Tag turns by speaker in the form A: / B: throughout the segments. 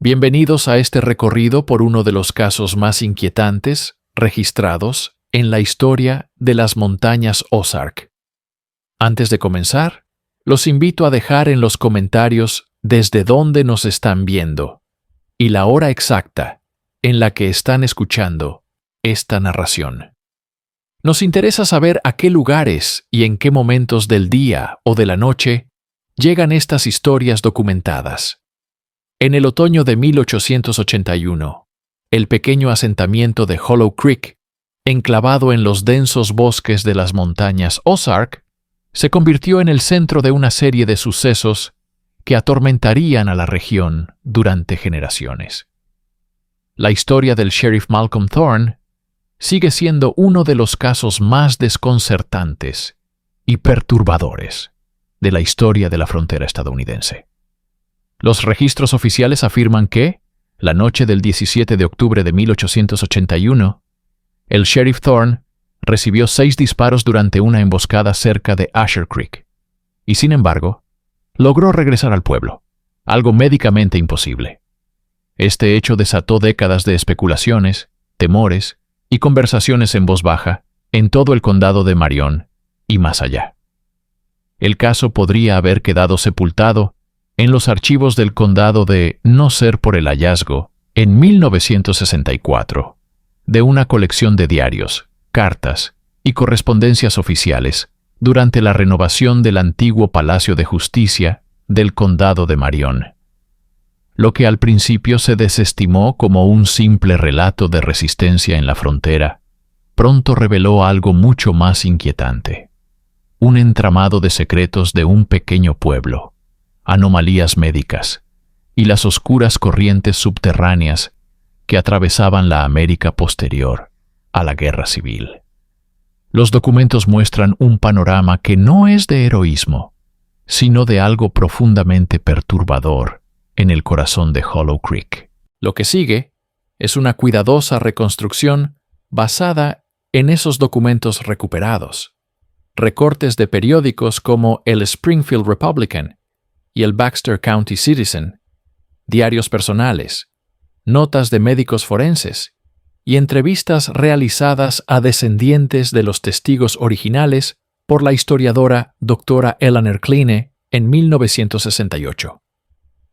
A: Bienvenidos a este recorrido por uno de los casos más inquietantes registrados en la historia de las montañas Ozark. Antes de comenzar, los invito a dejar en los comentarios desde dónde nos están viendo y la hora exacta en la que están escuchando esta narración. Nos interesa saber a qué lugares y en qué momentos del día o de la noche llegan estas historias documentadas. En el otoño de 1881, el pequeño asentamiento de Hollow Creek, enclavado en los densos bosques de las montañas Ozark, se convirtió en el centro de una serie de sucesos que atormentarían a la región durante generaciones. La historia del sheriff Malcolm Thorne sigue siendo uno de los casos más desconcertantes y perturbadores de la historia de la frontera estadounidense. Los registros oficiales afirman que, la noche del 17 de octubre de 1881, el sheriff Thorne recibió 6 disparos durante una emboscada cerca de Asher Creek, y sin embargo, logró regresar al pueblo, algo médicamente imposible. Este hecho desató décadas de especulaciones, temores y conversaciones en voz baja en todo el condado de Marion y más allá. El caso podría haber quedado sepultado en los archivos del condado de no ser por el hallazgo, en 1964, de una colección de diarios, cartas y correspondencias oficiales durante la renovación del antiguo Palacio de Justicia del condado de Marion. Lo que al principio se desestimó como un simple relato de resistencia en la frontera, pronto reveló algo mucho más inquietante: un entramado de secretos de un pequeño pueblo, anomalías médicas y las oscuras corrientes subterráneas que atravesaban la América posterior a la Guerra Civil. Los documentos muestran un panorama que no es de heroísmo, sino de algo profundamente perturbador en el corazón de Hollow Creek. Lo que sigue es una cuidadosa reconstrucción basada en esos documentos recuperados. Recortes de periódicos como el Springfield Republican y el Baxter County Citizen, diarios personales, notas de médicos forenses y entrevistas realizadas a descendientes de los testigos originales por la historiadora Dra. Eleanor Kline en 1968.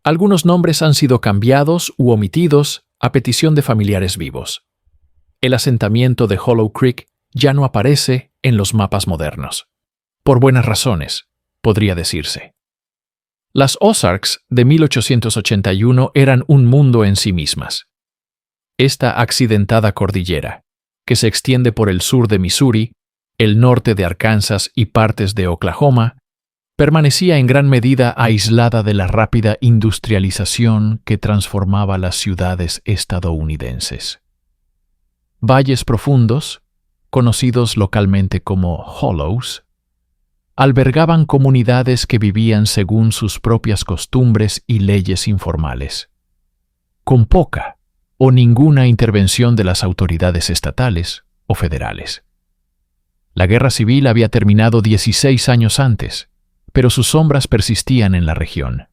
A: Algunos nombres han sido cambiados u omitidos a petición de familiares vivos. El asentamiento de Hollow Creek ya no aparece en los mapas modernos. Por buenas razones, podría decirse. Las Ozarks de 1881 eran un mundo en sí mismas. Esta accidentada cordillera, que se extiende por el sur de Missouri, el norte de Arkansas y partes de Oklahoma, permanecía en gran medida aislada de la rápida industrialización que transformaba las ciudades estadounidenses. Valles profundos, conocidos localmente como hollows, albergaban comunidades que vivían según sus propias costumbres y leyes informales, con poca o ninguna intervención de las autoridades estatales o federales. La Guerra Civil había terminado 16 años antes, pero sus sombras persistían en la región.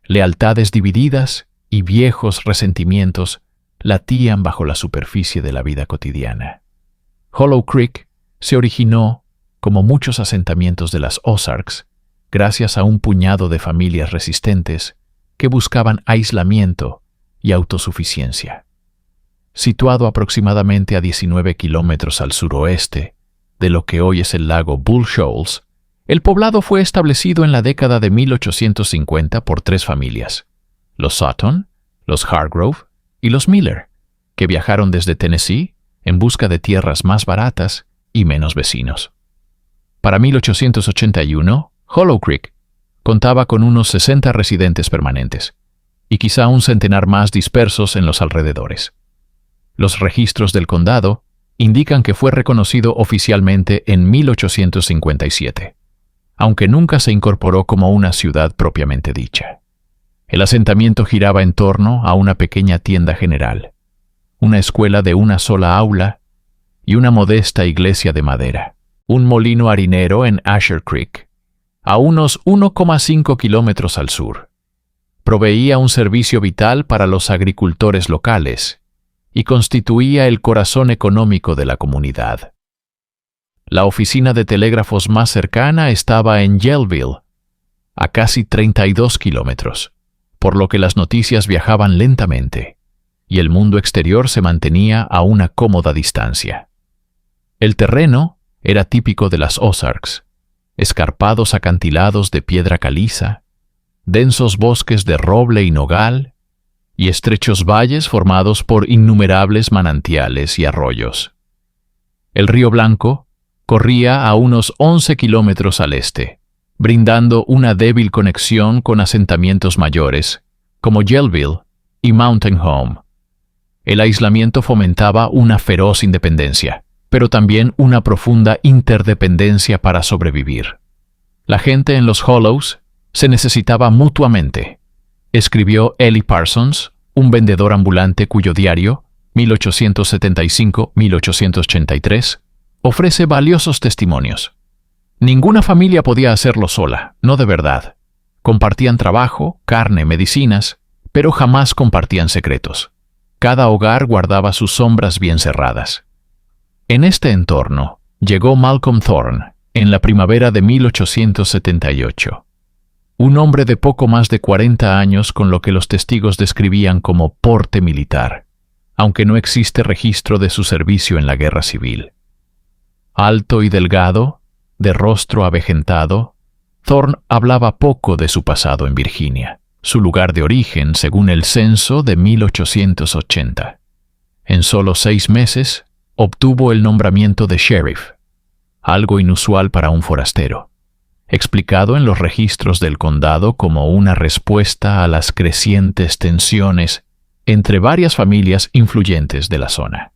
A: Lealtades divididas y viejos resentimientos latían bajo la superficie de la vida cotidiana. Hollow Creek se originó, como muchos asentamientos de las Ozarks, gracias a un puñado de familias resistentes que buscaban aislamiento y autosuficiencia. Situado aproximadamente a 19 kilómetros al suroeste de lo que hoy es el lago Bull Shoals, el poblado fue establecido en la década de 1850 por 3 familias: los Sutton, los Hargrove y los Miller, que viajaron desde Tennessee en busca de tierras más baratas y menos vecinos. Para 1881, Hollow Creek contaba con unos 60 residentes permanentes y quizá un centenar más dispersos en los alrededores. Los registros del condado indican que fue reconocido oficialmente en 1857, aunque nunca se incorporó como una ciudad propiamente dicha. El asentamiento giraba en torno a una pequeña tienda general, una escuela de una sola aula y una modesta iglesia de madera. Un molino harinero en Asher Creek, a unos 1,5 kilómetros al sur, proveía un servicio vital para los agricultores locales y constituía el corazón económico de la comunidad. La oficina de telégrafos más cercana estaba en Yellville, a casi 32 kilómetros, por lo que las noticias viajaban lentamente y el mundo exterior se mantenía a una cómoda distancia. El terreno era típico de las Ozarks: escarpados acantilados de piedra caliza, densos bosques de roble y nogal, y estrechos valles formados por innumerables manantiales y arroyos. El río Blanco corría a unos 11 kilómetros al este, brindando una débil conexión con asentamientos mayores, como Yellville y Mountain Home. El aislamiento fomentaba una feroz independencia, pero también una profunda interdependencia para sobrevivir. La gente en los Hollows se necesitaba mutuamente, escribió Ellie Parsons, un vendedor ambulante cuyo diario, 1875-1883, ofrece valiosos testimonios. Ninguna familia podía hacerlo sola, no de verdad. Compartían trabajo, carne, medicinas, pero jamás compartían secretos. Cada hogar guardaba sus sombras bien cerradas. En este entorno llegó Malcolm Thorne en la primavera de 1878. Un hombre de poco más de 40 años con lo que los testigos describían como porte militar, aunque no existe registro de su servicio en la guerra civil. Alto y delgado, de rostro avejentado, Thorne hablaba poco de su pasado en Virginia, su lugar de origen según el censo de 1880. En solo 6 meses, obtuvo el nombramiento de sheriff, algo inusual para un forastero, explicado en los registros del condado como una respuesta a las crecientes tensiones entre varias familias influyentes de la zona.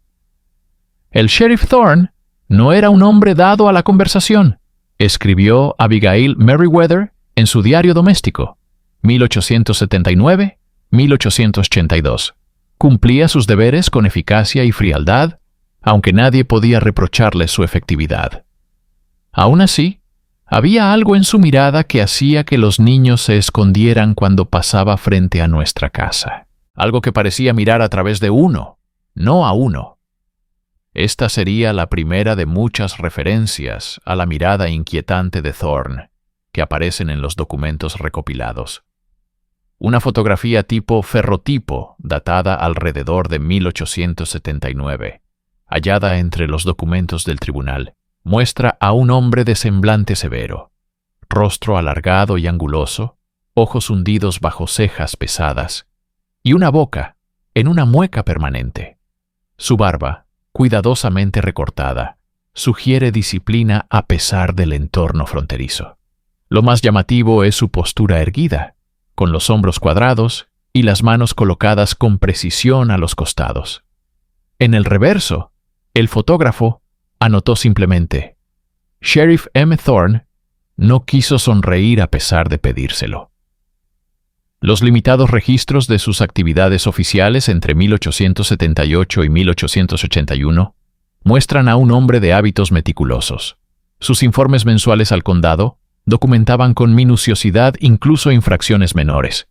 A: El sheriff Thorne no era un hombre dado a la conversación, escribió Abigail Merriweather en su diario doméstico, 1879-1882. Cumplía sus deberes con eficacia y frialdad, aunque nadie podía reprocharle su efectividad. Aún así, había algo en su mirada que hacía que los niños se escondieran cuando pasaba frente a nuestra casa. Algo que parecía mirar a través de uno, no a uno. Esta sería la primera de muchas referencias a la mirada inquietante de Thorne que aparecen en los documentos recopilados. Una fotografía tipo ferrotipo datada alrededor de 1879, hallada entre los documentos del tribunal, muestra a un hombre de semblante severo, rostro alargado y anguloso, ojos hundidos bajo cejas pesadas, y una boca en una mueca permanente. Su barba, cuidadosamente recortada, sugiere disciplina a pesar del entorno fronterizo. Lo más llamativo es su postura erguida, con los hombros cuadrados y las manos colocadas con precisión a los costados. En el reverso, el fotógrafo anotó simplemente: Sheriff M. Thorne no quiso sonreír a pesar de pedírselo. Los limitados registros de sus actividades oficiales entre 1878 y 1881 muestran a un hombre de hábitos meticulosos. Sus informes mensuales al condado documentaban con minuciosidad incluso infracciones menores: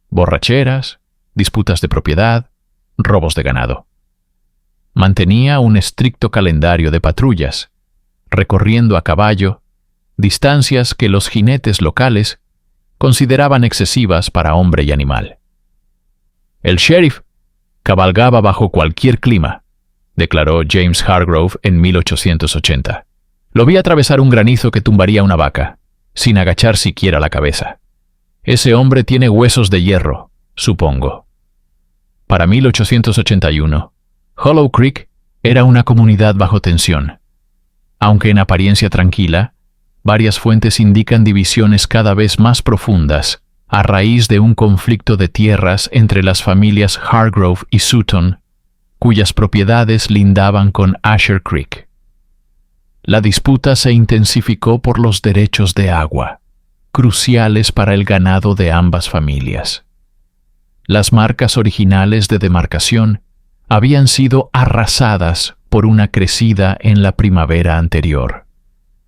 A: borracheras, disputas de propiedad, robos de ganado. Mantenía un estricto calendario de patrullas, recorriendo a caballo distancias que los jinetes locales consideraban excesivas para hombre y animal. El sheriff cabalgaba bajo cualquier clima, declaró James Hargrove en 1880. Lo vi atravesar un granizo que tumbaría una vaca, sin agachar siquiera la cabeza. Ese hombre tiene huesos de hierro, supongo. Para 1881, Hollow Creek era una comunidad bajo tensión. Aunque en apariencia tranquila, varias fuentes indican divisiones cada vez más profundas a raíz de un conflicto de tierras entre las familias Hargrove y Sutton, cuyas propiedades lindaban con Asher Creek. La disputa se intensificó por los derechos de agua, cruciales para el ganado de ambas familias. Las marcas originales de demarcación habían sido arrasadas por una crecida en la primavera anterior,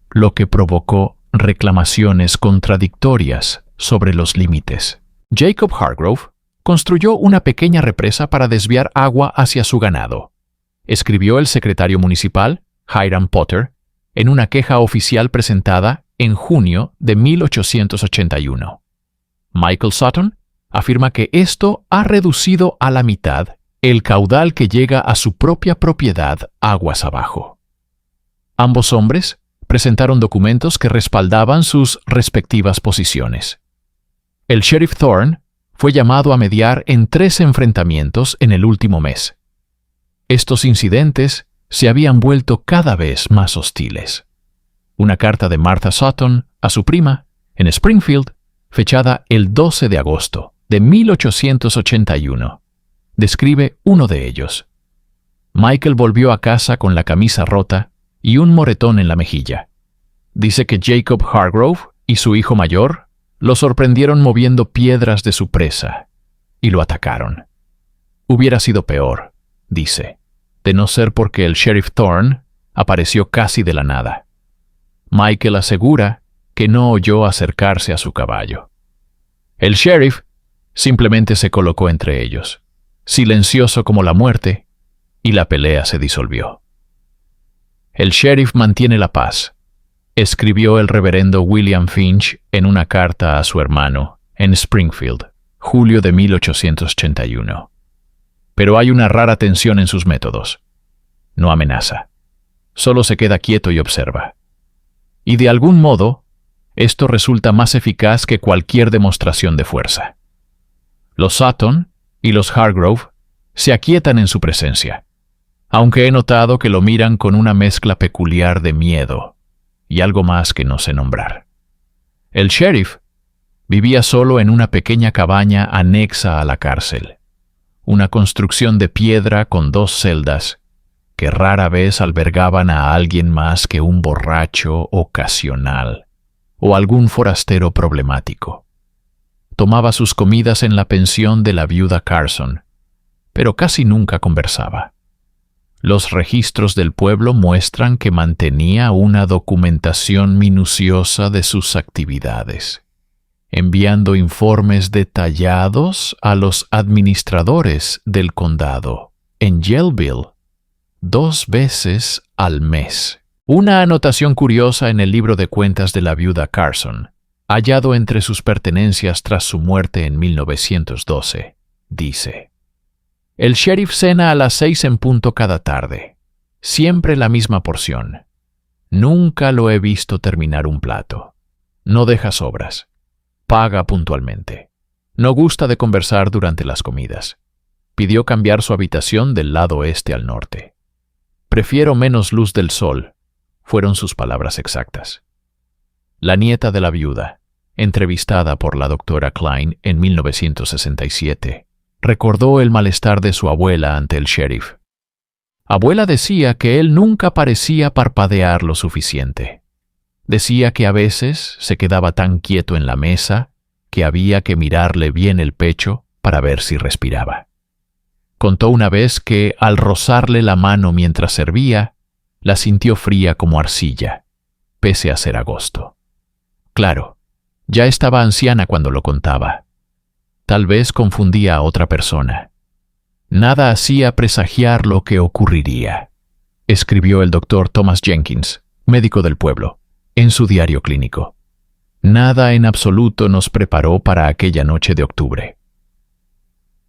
A: lo que provocó reclamaciones contradictorias sobre los límites. Jacob Hargrove construyó una pequeña represa para desviar agua hacia su ganado, escribió el secretario municipal, Hiram Potter, en una queja oficial presentada en junio de 1881. Michael Sutton afirma que esto ha reducido a la mitad el caudal que llega a su propia propiedad aguas abajo. Ambos hombres presentaron documentos que respaldaban sus respectivas posiciones. El sheriff Thorne fue llamado a mediar en 3 enfrentamientos en el último mes. Estos incidentes se habían vuelto cada vez más hostiles. Una carta de Martha Sutton a su prima, en Springfield, fechada el 12 de agosto de 1881, describe uno de ellos. Michael volvió a casa con la camisa rota y un moretón en la mejilla. Dice que Jacob Hargrove y su hijo mayor lo sorprendieron moviendo piedras de su presa y lo atacaron. Hubiera sido peor, dice, de no ser porque el sheriff Thorne apareció casi de la nada. Michael asegura que no oyó acercarse a su caballo. El sheriff simplemente se colocó entre ellos, silencioso como la muerte, y la pelea se disolvió. El sheriff mantiene la paz, escribió el reverendo William Finch en una carta a su hermano en Springfield, julio de 1881. Pero hay una rara tensión en sus métodos. No amenaza. Solo se queda quieto y observa. Y de algún modo, esto resulta más eficaz que cualquier demostración de fuerza. Los Sutton y los Hargrove se aquietan en su presencia, aunque he notado que lo miran con una mezcla peculiar de miedo y algo más que no sé nombrar. El sheriff vivía solo en una pequeña cabaña anexa a la cárcel, una construcción de piedra con 2 celdas que rara vez albergaban a alguien más que un borracho ocasional o algún forastero problemático. Tomaba sus comidas en la pensión de la viuda Carson, pero casi nunca conversaba. Los registros del pueblo muestran que mantenía una documentación minuciosa de sus actividades, enviando informes detallados a los administradores del condado en Yellville 2 veces al mes. Una anotación curiosa en el libro de cuentas de la viuda Carson, hallado entre sus pertenencias tras su muerte en 1912, dice: el sheriff cena a las 6 en punto cada tarde, siempre la misma porción. Nunca lo he visto terminar un plato. No deja sobras. Paga puntualmente. No gusta de conversar durante las comidas. Pidió cambiar su habitación del lado oeste al norte. Prefiero menos luz del sol, fueron sus palabras exactas. La nieta de la viuda, entrevistada por la doctora Klein en 1967, recordó el malestar de su abuela ante el sheriff. Abuela decía que él nunca parecía parpadear lo suficiente. Decía que a veces se quedaba tan quieto en la mesa que había que mirarle bien el pecho para ver si respiraba. Contó una vez que, al rozarle la mano mientras servía, la sintió fría como arcilla, pese a ser agosto. Claro, ya estaba anciana cuando lo contaba. Tal vez confundía a otra persona. Nada hacía presagiar lo que ocurriría, escribió el doctor Thomas Jenkins, médico del pueblo, en su diario clínico. Nada en absoluto nos preparó para aquella noche de octubre.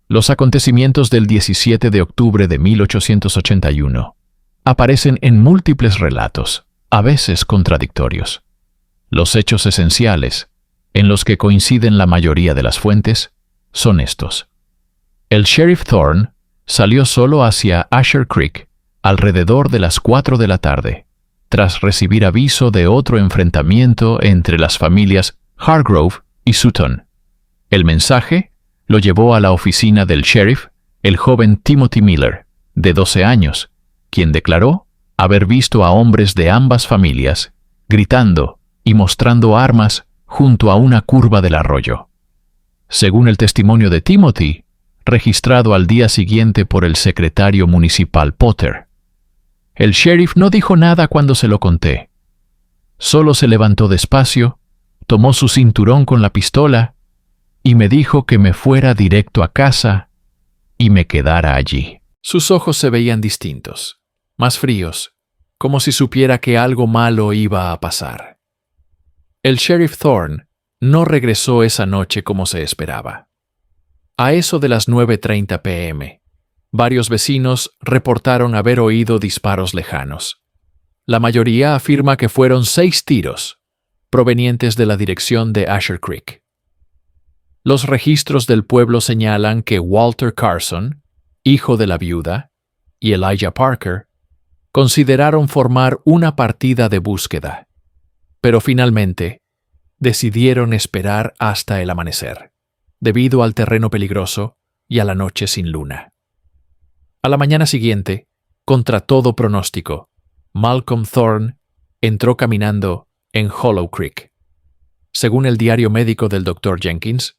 A: Los acontecimientos del 17 de octubre de 1881 aparecen en múltiples relatos, a veces contradictorios. Los hechos esenciales, en los que coinciden la mayoría de las fuentes, son estos. El sheriff Thorne salió solo hacia Asher Creek alrededor de las 4 de la tarde, tras recibir aviso de otro enfrentamiento entre las familias Hargrove y Sutton. El mensaje lo llevó a la oficina del sheriff el joven Timothy Miller, de 12 años, quien declaró haber visto a hombres de ambas familias gritando y mostrando armas junto a una curva del arroyo. Según el testimonio de Timothy, registrado al día siguiente por el secretario municipal Potter, el sheriff no dijo nada cuando se lo conté. Solo se levantó despacio, tomó su cinturón con la pistola
B: y me dijo que me fuera directo a casa y me quedara allí.
A: Sus ojos se veían distintos, más fríos, como si supiera que algo malo iba a pasar. El sheriff Thorne no regresó esa noche como se esperaba. A eso de las 9:30 p.m., varios vecinos reportaron haber oído disparos lejanos. La mayoría afirma que fueron 6 tiros, provenientes de la dirección de Asher Creek. Los registros del pueblo señalan que Walter Carson, hijo de la viuda, y Elijah Parker, consideraron formar una partida de búsqueda, pero finalmente decidieron esperar hasta el amanecer, debido al terreno peligroso y a la noche sin luna. A la mañana siguiente, contra todo pronóstico, Malcolm Thorne entró caminando en Hollow Creek. Según el diario médico del Dr. Jenkins,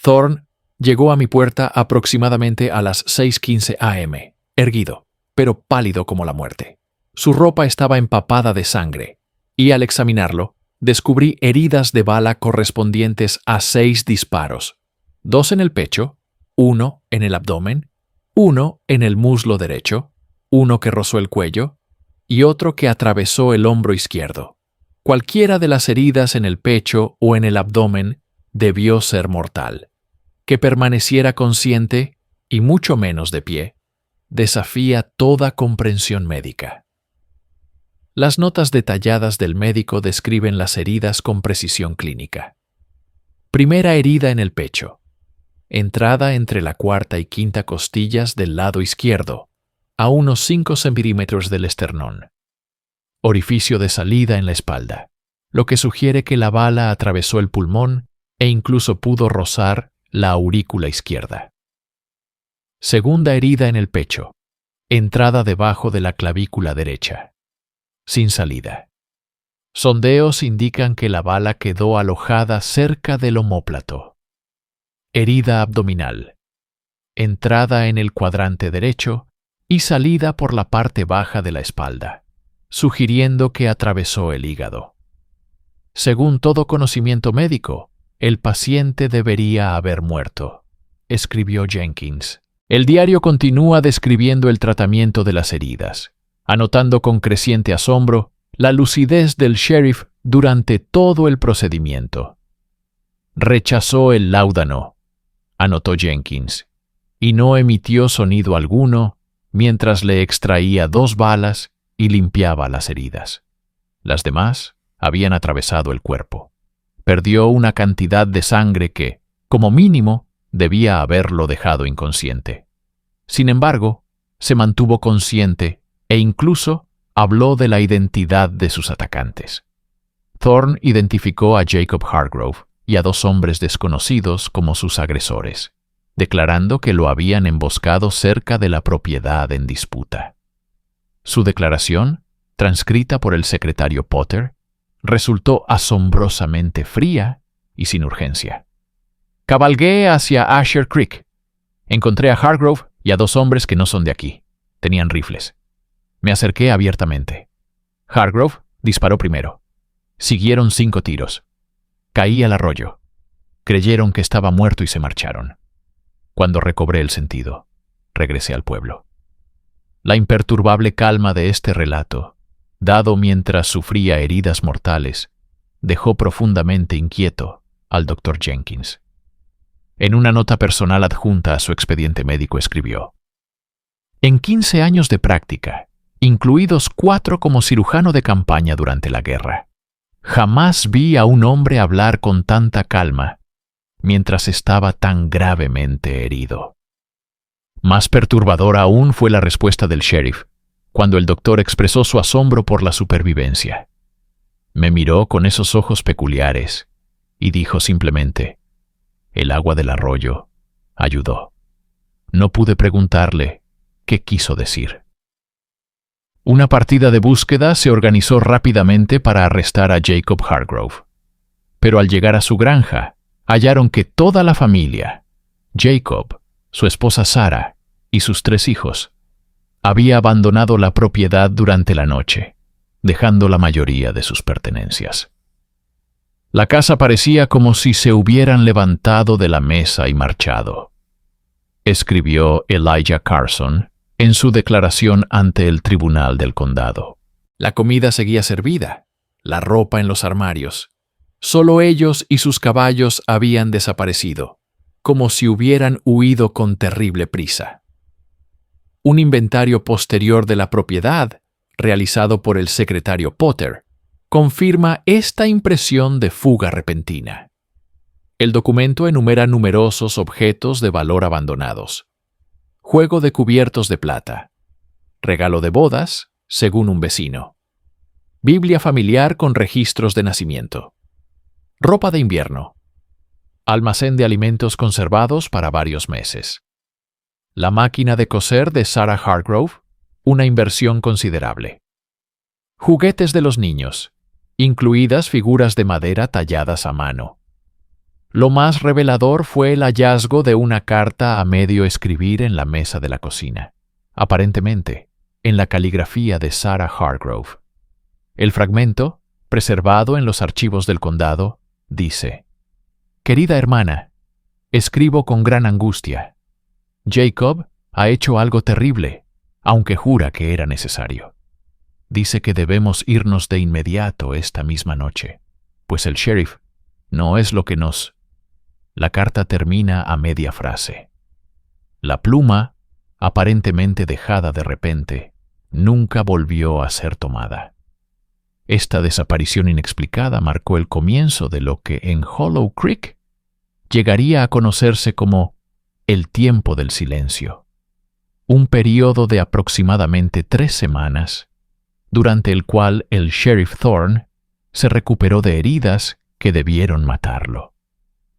A: Thorne llegó a mi puerta aproximadamente a las 6:15 a.m., erguido, pero pálido como la muerte. Su ropa estaba empapada de sangre, y al examinarlo, descubrí heridas de bala correspondientes a 6 disparos, 2 en el pecho, 1 en el abdomen, 1 en el muslo derecho, 1 que rozó el cuello, y otro que atravesó el hombro izquierdo. Cualquiera de las heridas en el pecho o en el abdomen debió ser mortal. Que permaneciera consciente, y mucho menos de pie, desafía toda comprensión médica. Las notas detalladas del médico describen las heridas con precisión clínica. Primera herida en el pecho. Entrada entre la 4ª y 5ª costillas del lado izquierdo, a unos 5 centímetros del esternón. Orificio de salida en la espalda, lo que sugiere que la bala atravesó el pulmón e incluso pudo rozar la aurícula izquierda. Segunda herida en el pecho. Entrada debajo de la clavícula derecha. Sin salida. Sondeos indican que la bala quedó alojada cerca del omóplato. Herida abdominal. Entrada en el cuadrante derecho y salida por la parte baja de la espalda, sugiriendo que atravesó el hígado. Según todo conocimiento médico, el paciente debería haber muerto, escribió Jenkins. El diario continúa describiendo el tratamiento de las heridas, anotando con creciente asombro la lucidez del sheriff durante todo el procedimiento. Rechazó el láudano, anotó Jenkins, y no emitió sonido alguno mientras le extraía 2 balas y limpiaba las heridas. Las demás habían atravesado el cuerpo. Perdió una cantidad de sangre que, como mínimo, debía haberlo dejado inconsciente. Sin embargo, se mantuvo consciente e incluso habló de la identidad de sus atacantes. Thorne identificó a Jacob Hargrove y a 2 hombres desconocidos como sus agresores, declarando que lo habían emboscado cerca de la propiedad en disputa. Su declaración, transcrita por el secretario Potter, resultó asombrosamente fría y sin urgencia. Cabalgué hacia Asher Creek. Encontré a Hargrove y a 2 hombres que no son de aquí. Tenían rifles. Me acerqué abiertamente. Hargrove disparó primero. Siguieron 5 tiros. Caí al arroyo. Creyeron que estaba muerto y se marcharon. Cuando recobré el sentido, regresé al pueblo. La imperturbable calma de este relato, dado mientras sufría heridas mortales, dejó profundamente inquieto al Dr. Jenkins. En una nota personal adjunta a su expediente médico escribió: En 15 años de práctica, incluidos 4 como cirujano de campaña durante la guerra, jamás vi a un hombre hablar con tanta calma mientras estaba tan gravemente herido. Más perturbadora aún fue la respuesta del sheriff, cuando el doctor expresó su asombro por la supervivencia. Me miró con esos ojos peculiares y dijo simplemente: el agua del arroyo ayudó. No pude preguntarle qué quiso decir. Una partida de búsqueda se organizó rápidamente para arrestar a Jacob Hargrove. Pero al llegar a su granja, hallaron que toda la familia, Jacob, su esposa Sarah y sus 3 hijos, había abandonado la propiedad durante la noche, dejando la mayoría de sus pertenencias.
B: La casa parecía como si se hubieran levantado de la mesa y marchado, escribió Elijah Carson en su declaración ante el tribunal del condado.
A: La comida seguía servida, la ropa en los armarios. Solo ellos y sus caballos habían desaparecido, como si hubieran huido con terrible prisa. Un inventario posterior de la propiedad, realizado por el secretario Potter, confirma esta impresión de fuga repentina. El documento enumera numerosos objetos de valor abandonados. Juego de cubiertos de plata. Regalo de bodas, según un vecino. Biblia familiar con registros de nacimiento. Ropa de invierno. Almacén de alimentos conservados para varios meses. La máquina de coser de Sarah Hargrove, una inversión considerable. Juguetes de los niños, incluidas figuras de madera talladas a mano. Lo más revelador fue el hallazgo de una carta a medio escribir en la mesa de la cocina, aparentemente en la caligrafía de Sarah Hargrove. El fragmento, preservado en los archivos del condado, dice: «Querida hermana, escribo con gran angustia. Jacob ha hecho algo terrible, aunque jura que era necesario. Dice que debemos irnos de inmediato esta misma noche, pues el sheriff no es lo que nos...». La carta termina a media frase. La pluma, aparentemente dejada de repente, nunca volvió a ser tomada. Esta desaparición inexplicada marcó el comienzo de lo que en Hollow Creek llegaría a conocerse como el tiempo del silencio, un período de aproximadamente 3 semanas, durante el cual el sheriff Thorne se recuperó de heridas que debieron matarlo,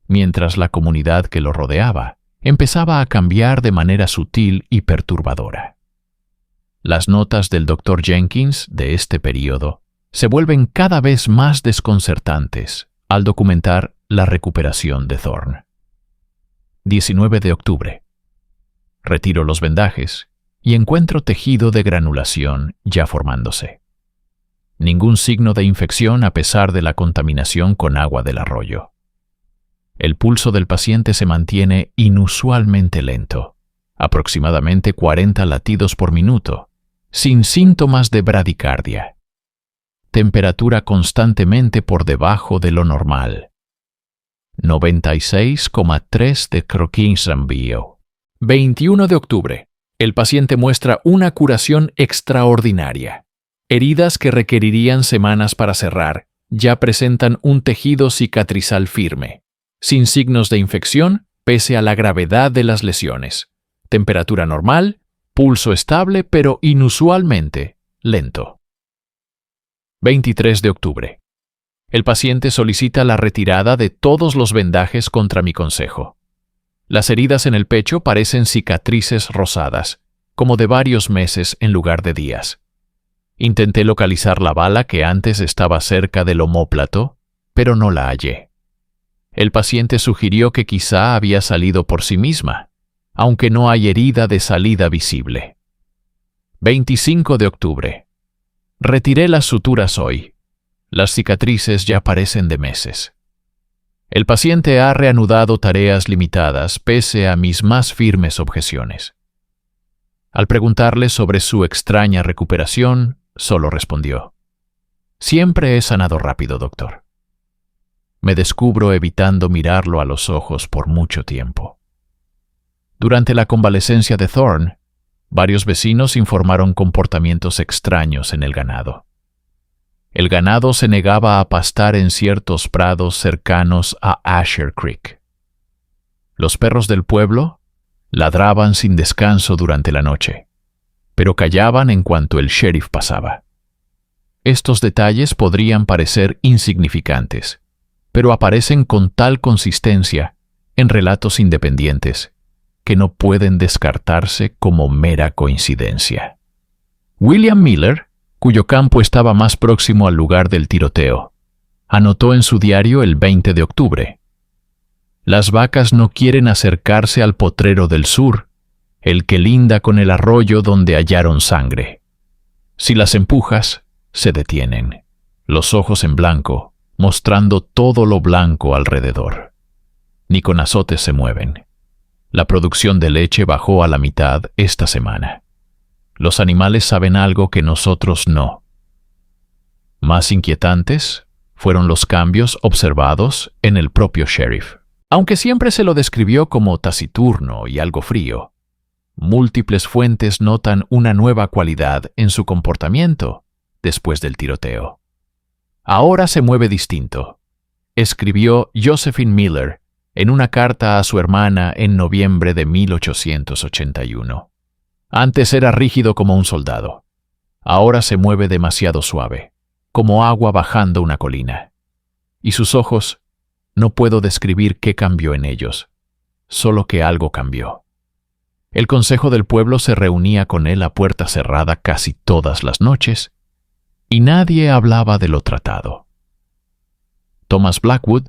A: mientras la comunidad que lo rodeaba empezaba a cambiar de manera sutil y perturbadora. Las notas del Dr. Jenkins de este período se vuelven cada vez más desconcertantes al documentar la recuperación de Thorne. 19 de octubre. Retiro los vendajes y encuentro tejido de granulación ya formándose. Ningún signo de infección a pesar de la contaminación con agua del arroyo. El pulso del paciente se mantiene inusualmente lento, aproximadamente 40 latidos por minuto, sin síntomas de bradicardia. Temperatura constantemente por debajo de lo normal. 96,3 de Croquis-Rambio. 21 de octubre. El paciente muestra una curación extraordinaria. Heridas que requerirían semanas para cerrar ya presentan un tejido cicatrizal firme, sin signos de infección pese a la gravedad de las lesiones. Temperatura normal, pulso estable pero inusualmente lento. 23 de octubre. El paciente solicita la retirada de todos los vendajes contra mi consejo. Las heridas en el pecho parecen cicatrices rosadas, como de varios meses en lugar de días. Intenté localizar la bala que antes estaba cerca del omóplato, pero no la hallé. El paciente sugirió que quizá había salido por sí misma, aunque no hay herida de salida visible. 25 de octubre. Retiré las suturas hoy. Las cicatrices ya parecen de meses. El paciente ha reanudado tareas limitadas pese a mis más firmes objeciones. Al preguntarle sobre su extraña recuperación, solo respondió: «Siempre he sanado rápido, doctor». Me descubro evitando mirarlo a los ojos por mucho tiempo. Durante la convalecencia de Thorne, varios vecinos informaron comportamientos extraños en el ganado. El ganado se negaba a pastar en ciertos prados cercanos a Asher Creek. Los perros del pueblo ladraban sin descanso durante la noche, pero callaban en cuanto el sheriff pasaba. Estos detalles podrían parecer insignificantes, pero aparecen con tal consistencia en relatos independientes que no pueden descartarse como mera coincidencia. William Miller, cuyo campo estaba más próximo al lugar del tiroteo, anotó en su diario el 20 de octubre: «Las vacas no quieren acercarse al potrero del sur, el que linda con el arroyo donde hallaron sangre. Si las empujas, se detienen, los ojos en blanco,
B: mostrando todo lo blanco alrededor. Ni con azotes se mueven. La producción de leche bajó a la mitad esta semana. Los animales saben algo que nosotros no. Más inquietantes fueron los cambios observados en el propio sheriff. Aunque siempre se lo describió como taciturno y algo frío, múltiples fuentes notan una nueva cualidad en su comportamiento después del tiroteo. Ahora se mueve distinto, escribió Josephine Miller en una carta a su hermana en noviembre de 1881. Antes era rígido como un soldado. Ahora se mueve demasiado suave, como agua bajando una colina. Y sus ojos, no puedo describir qué cambió en ellos, solo que algo cambió. El consejo del pueblo se reunía con él a puerta cerrada casi todas las noches, y nadie hablaba de lo tratado. Thomas Blackwood,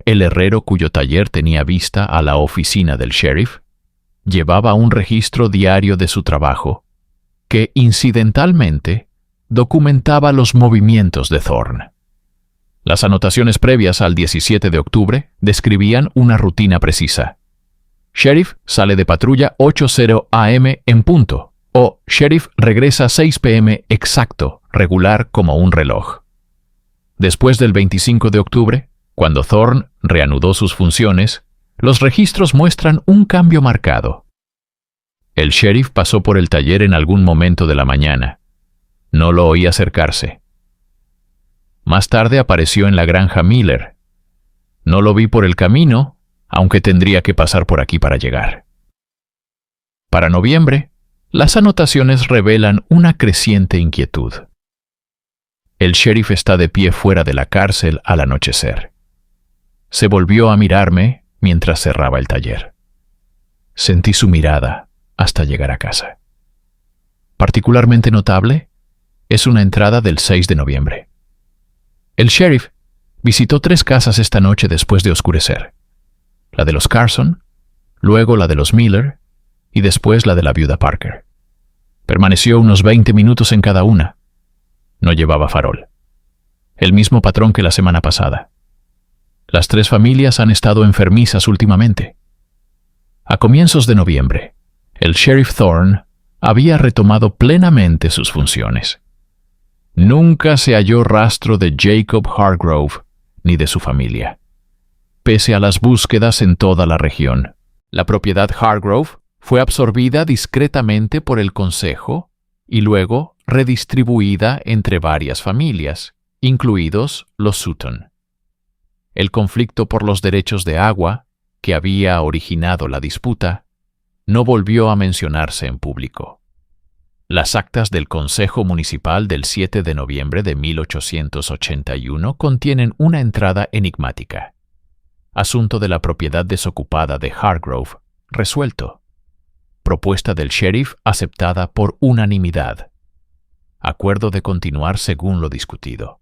B: el herrero cuyo taller tenía vista a la oficina del sheriff, llevaba un registro diario de su trabajo, que incidentalmente documentaba los movimientos de Thorne. Las anotaciones previas al 17 de octubre describían una rutina precisa. Sheriff sale de patrulla 8:00 am en punto, o Sheriff regresa 6 p.m. exacto, regular como un reloj. Después del 25 de octubre, cuando Thorne reanudó sus funciones, los registros muestran un cambio marcado. El sheriff pasó por el taller en algún momento de la mañana. No lo oí acercarse. Más tarde apareció en la granja Miller. No lo vi por el camino, aunque tendría que pasar por aquí para llegar. Para noviembre, las anotaciones revelan una creciente inquietud. El sheriff está de pie fuera de la cárcel al anochecer. Se volvió a mirarme mientras cerraba el taller. Sentí su mirada hasta llegar a casa. Particularmente notable es una entrada del 6 de noviembre. El sheriff visitó 3 casas esta noche después de oscurecer. La de los Carson, luego la de los Miller y después la de la viuda Parker. Permaneció unos 20 minutos en cada una. No llevaba farol. El mismo patrón que la semana pasada. Las 3 familias han estado enfermizas últimamente. A comienzos de noviembre, el sheriff Thorne había retomado plenamente sus funciones. Nunca se halló rastro de Jacob Hargrove ni de su familia, pese a las búsquedas en toda la región. La propiedad Hargrove fue absorbida discretamente por el consejo y luego redistribuida entre varias familias, incluidos los Sutton. El conflicto por los derechos de agua, que había originado la disputa, no volvió a mencionarse en público. Las actas del Consejo Municipal del 7 de noviembre de 1881 contienen una entrada enigmática. Asunto de la propiedad desocupada de Hargrove, resuelto. Propuesta del sheriff aceptada por unanimidad. Acuerdo de continuar según lo discutido.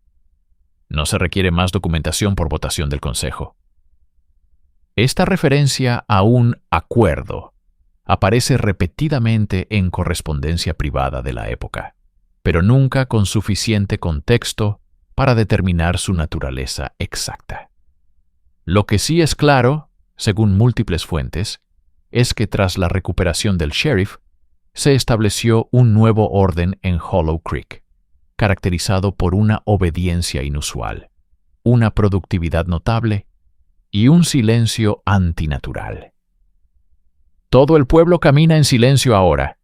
B: No se requiere más documentación por votación del Consejo. Esta referencia a un acuerdo aparece repetidamente en correspondencia privada de la época, pero nunca con suficiente contexto para determinar su naturaleza exacta. Lo que sí es claro, según múltiples fuentes, es que tras la recuperación del sheriff, se estableció un nuevo orden en Hollow Creek, caracterizado por una obediencia inusual, una productividad notable y un silencio antinatural. «Todo el pueblo camina en silencio ahora»,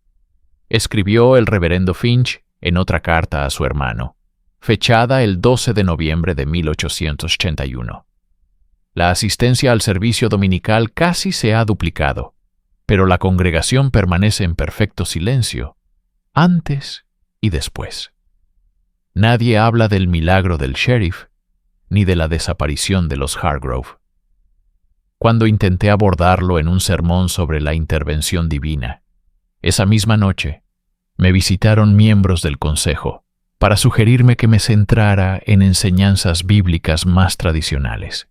B: escribió el reverendo Finch en otra carta a su hermano, fechada el 12 de noviembre de 1881. La asistencia al servicio dominical casi se ha duplicado, pero la congregación permanece en perfecto silencio, antes y después. Nadie habla del milagro del sheriff, ni de la desaparición de los Hargrove. Cuando intenté abordarlo en un sermón sobre la intervención divina, esa misma noche, me visitaron miembros del consejo para sugerirme que me centrara en enseñanzas bíblicas más tradicionales.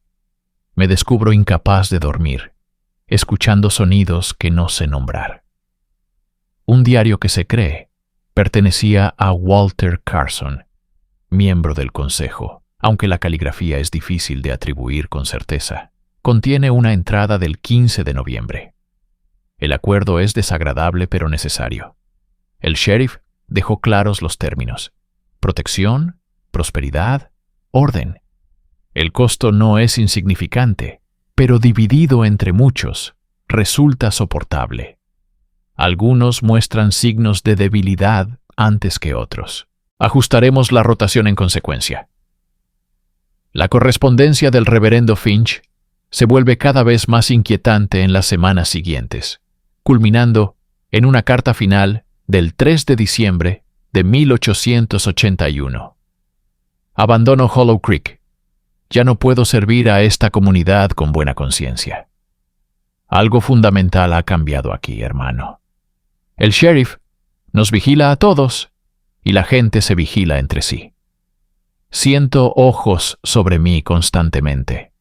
B: Me descubro incapaz de dormir, escuchando sonidos que no sé nombrar. Un diario que se cree pertenecía a Walter Carson, miembro del consejo, aunque la caligrafía es difícil de atribuir con certeza. Contiene una entrada del 15 de noviembre. El acuerdo es desagradable pero necesario. El sheriff dejó claros los términos: protección, prosperidad, orden. El costo no es insignificante, pero dividido entre muchos, resulta soportable. Algunos muestran signos de debilidad antes que otros. Ajustaremos la rotación en consecuencia. La correspondencia del reverendo Finch se vuelve cada vez más inquietante en las semanas siguientes, culminando en una carta final del 3 de diciembre de 1881. Abandono Hollow Creek. Ya no puedo servir a esta comunidad con buena conciencia. Algo fundamental ha cambiado aquí, hermano. El sheriff nos vigila a todos y la gente se vigila entre sí. Siento ojos sobre mí constantemente.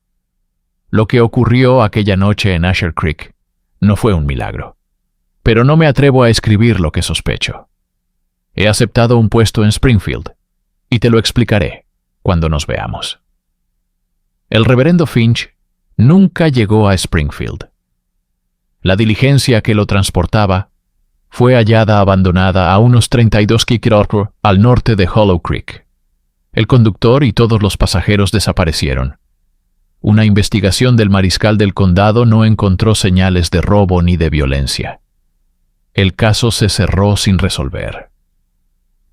B: Lo que ocurrió aquella noche en Asher Creek no fue un milagro, pero no me atrevo a escribir lo que sospecho. He aceptado un puesto en Springfield y te lo explicaré cuando nos veamos. El reverendo Finch nunca llegó a Springfield. La diligencia que lo transportaba fue hallada abandonada a unos 32 kilómetros al norte de Hollow Creek. El conductor y todos los pasajeros desaparecieron. Una investigación del mariscal del condado no encontró señales de robo ni de violencia. El caso se cerró sin resolver.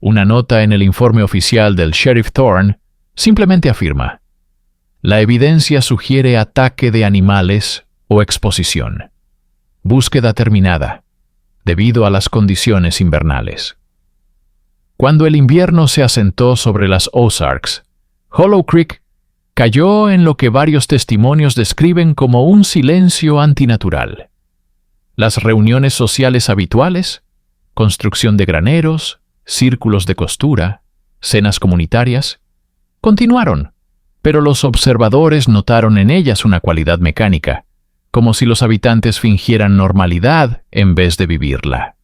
B: Una nota en el informe oficial del sheriff Thorne simplemente afirma: la evidencia sugiere ataque de animales o exposición. Búsqueda terminada, debido a las condiciones invernales. Cuando el invierno se asentó sobre las Ozarks, Hollow Creek cayó en lo que varios testimonios describen como un silencio antinatural. Las reuniones sociales habituales, construcción de graneros, círculos de costura, cenas comunitarias, continuaron, pero los observadores notaron en ellas una cualidad mecánica, como si los habitantes fingieran normalidad en vez de vivirla.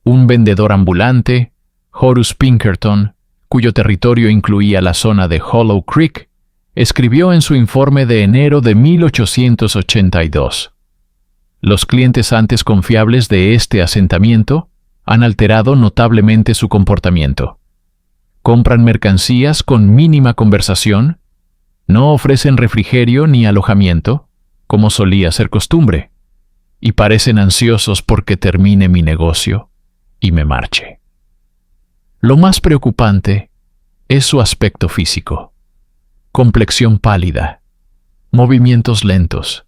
B: Un vendedor ambulante, Horus Pinkerton, cuyo territorio incluía la zona de Hollow Creek, escribió en su informe de enero de 1882: los clientes antes confiables de este asentamiento han alterado notablemente su comportamiento. Compran mercancías con mínima conversación, no ofrecen refrigerio ni alojamiento, como solía ser costumbre, y parecen ansiosos porque termine mi negocio y me marche. Lo más preocupante es su aspecto físico: complexión pálida, movimientos lentos,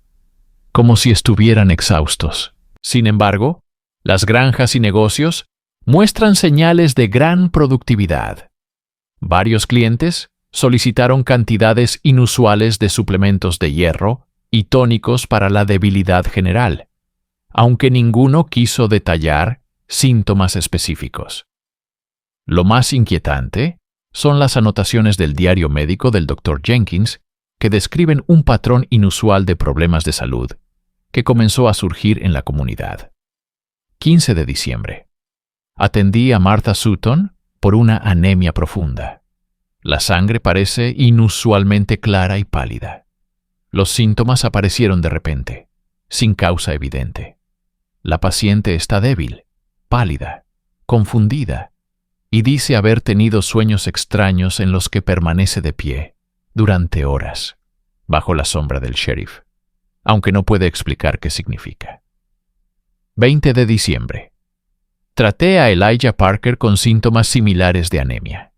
B: como si estuvieran exhaustos. Sin embargo, las granjas y negocios muestran señales de gran productividad. Varios clientes solicitaron cantidades inusuales de suplementos de hierro y tónicos para la debilidad general, aunque ninguno quiso detallar síntomas específicos. Lo más inquietante son las anotaciones del diario médico del Dr. Jenkins, que describen un patrón inusual de problemas de salud que comenzó a surgir en la comunidad. 15 de diciembre. Atendí a Martha Sutton por una anemia profunda. La sangre parece inusualmente clara y pálida. Los síntomas aparecieron de repente, sin causa evidente. La paciente está débil, pálida, confundida, y dice haber tenido sueños extraños en los que permanece de pie durante horas, bajo la sombra del sheriff, aunque no puede explicar qué significa. 20 de diciembre. Traté a Elijah Parker con síntomas similares de anemia.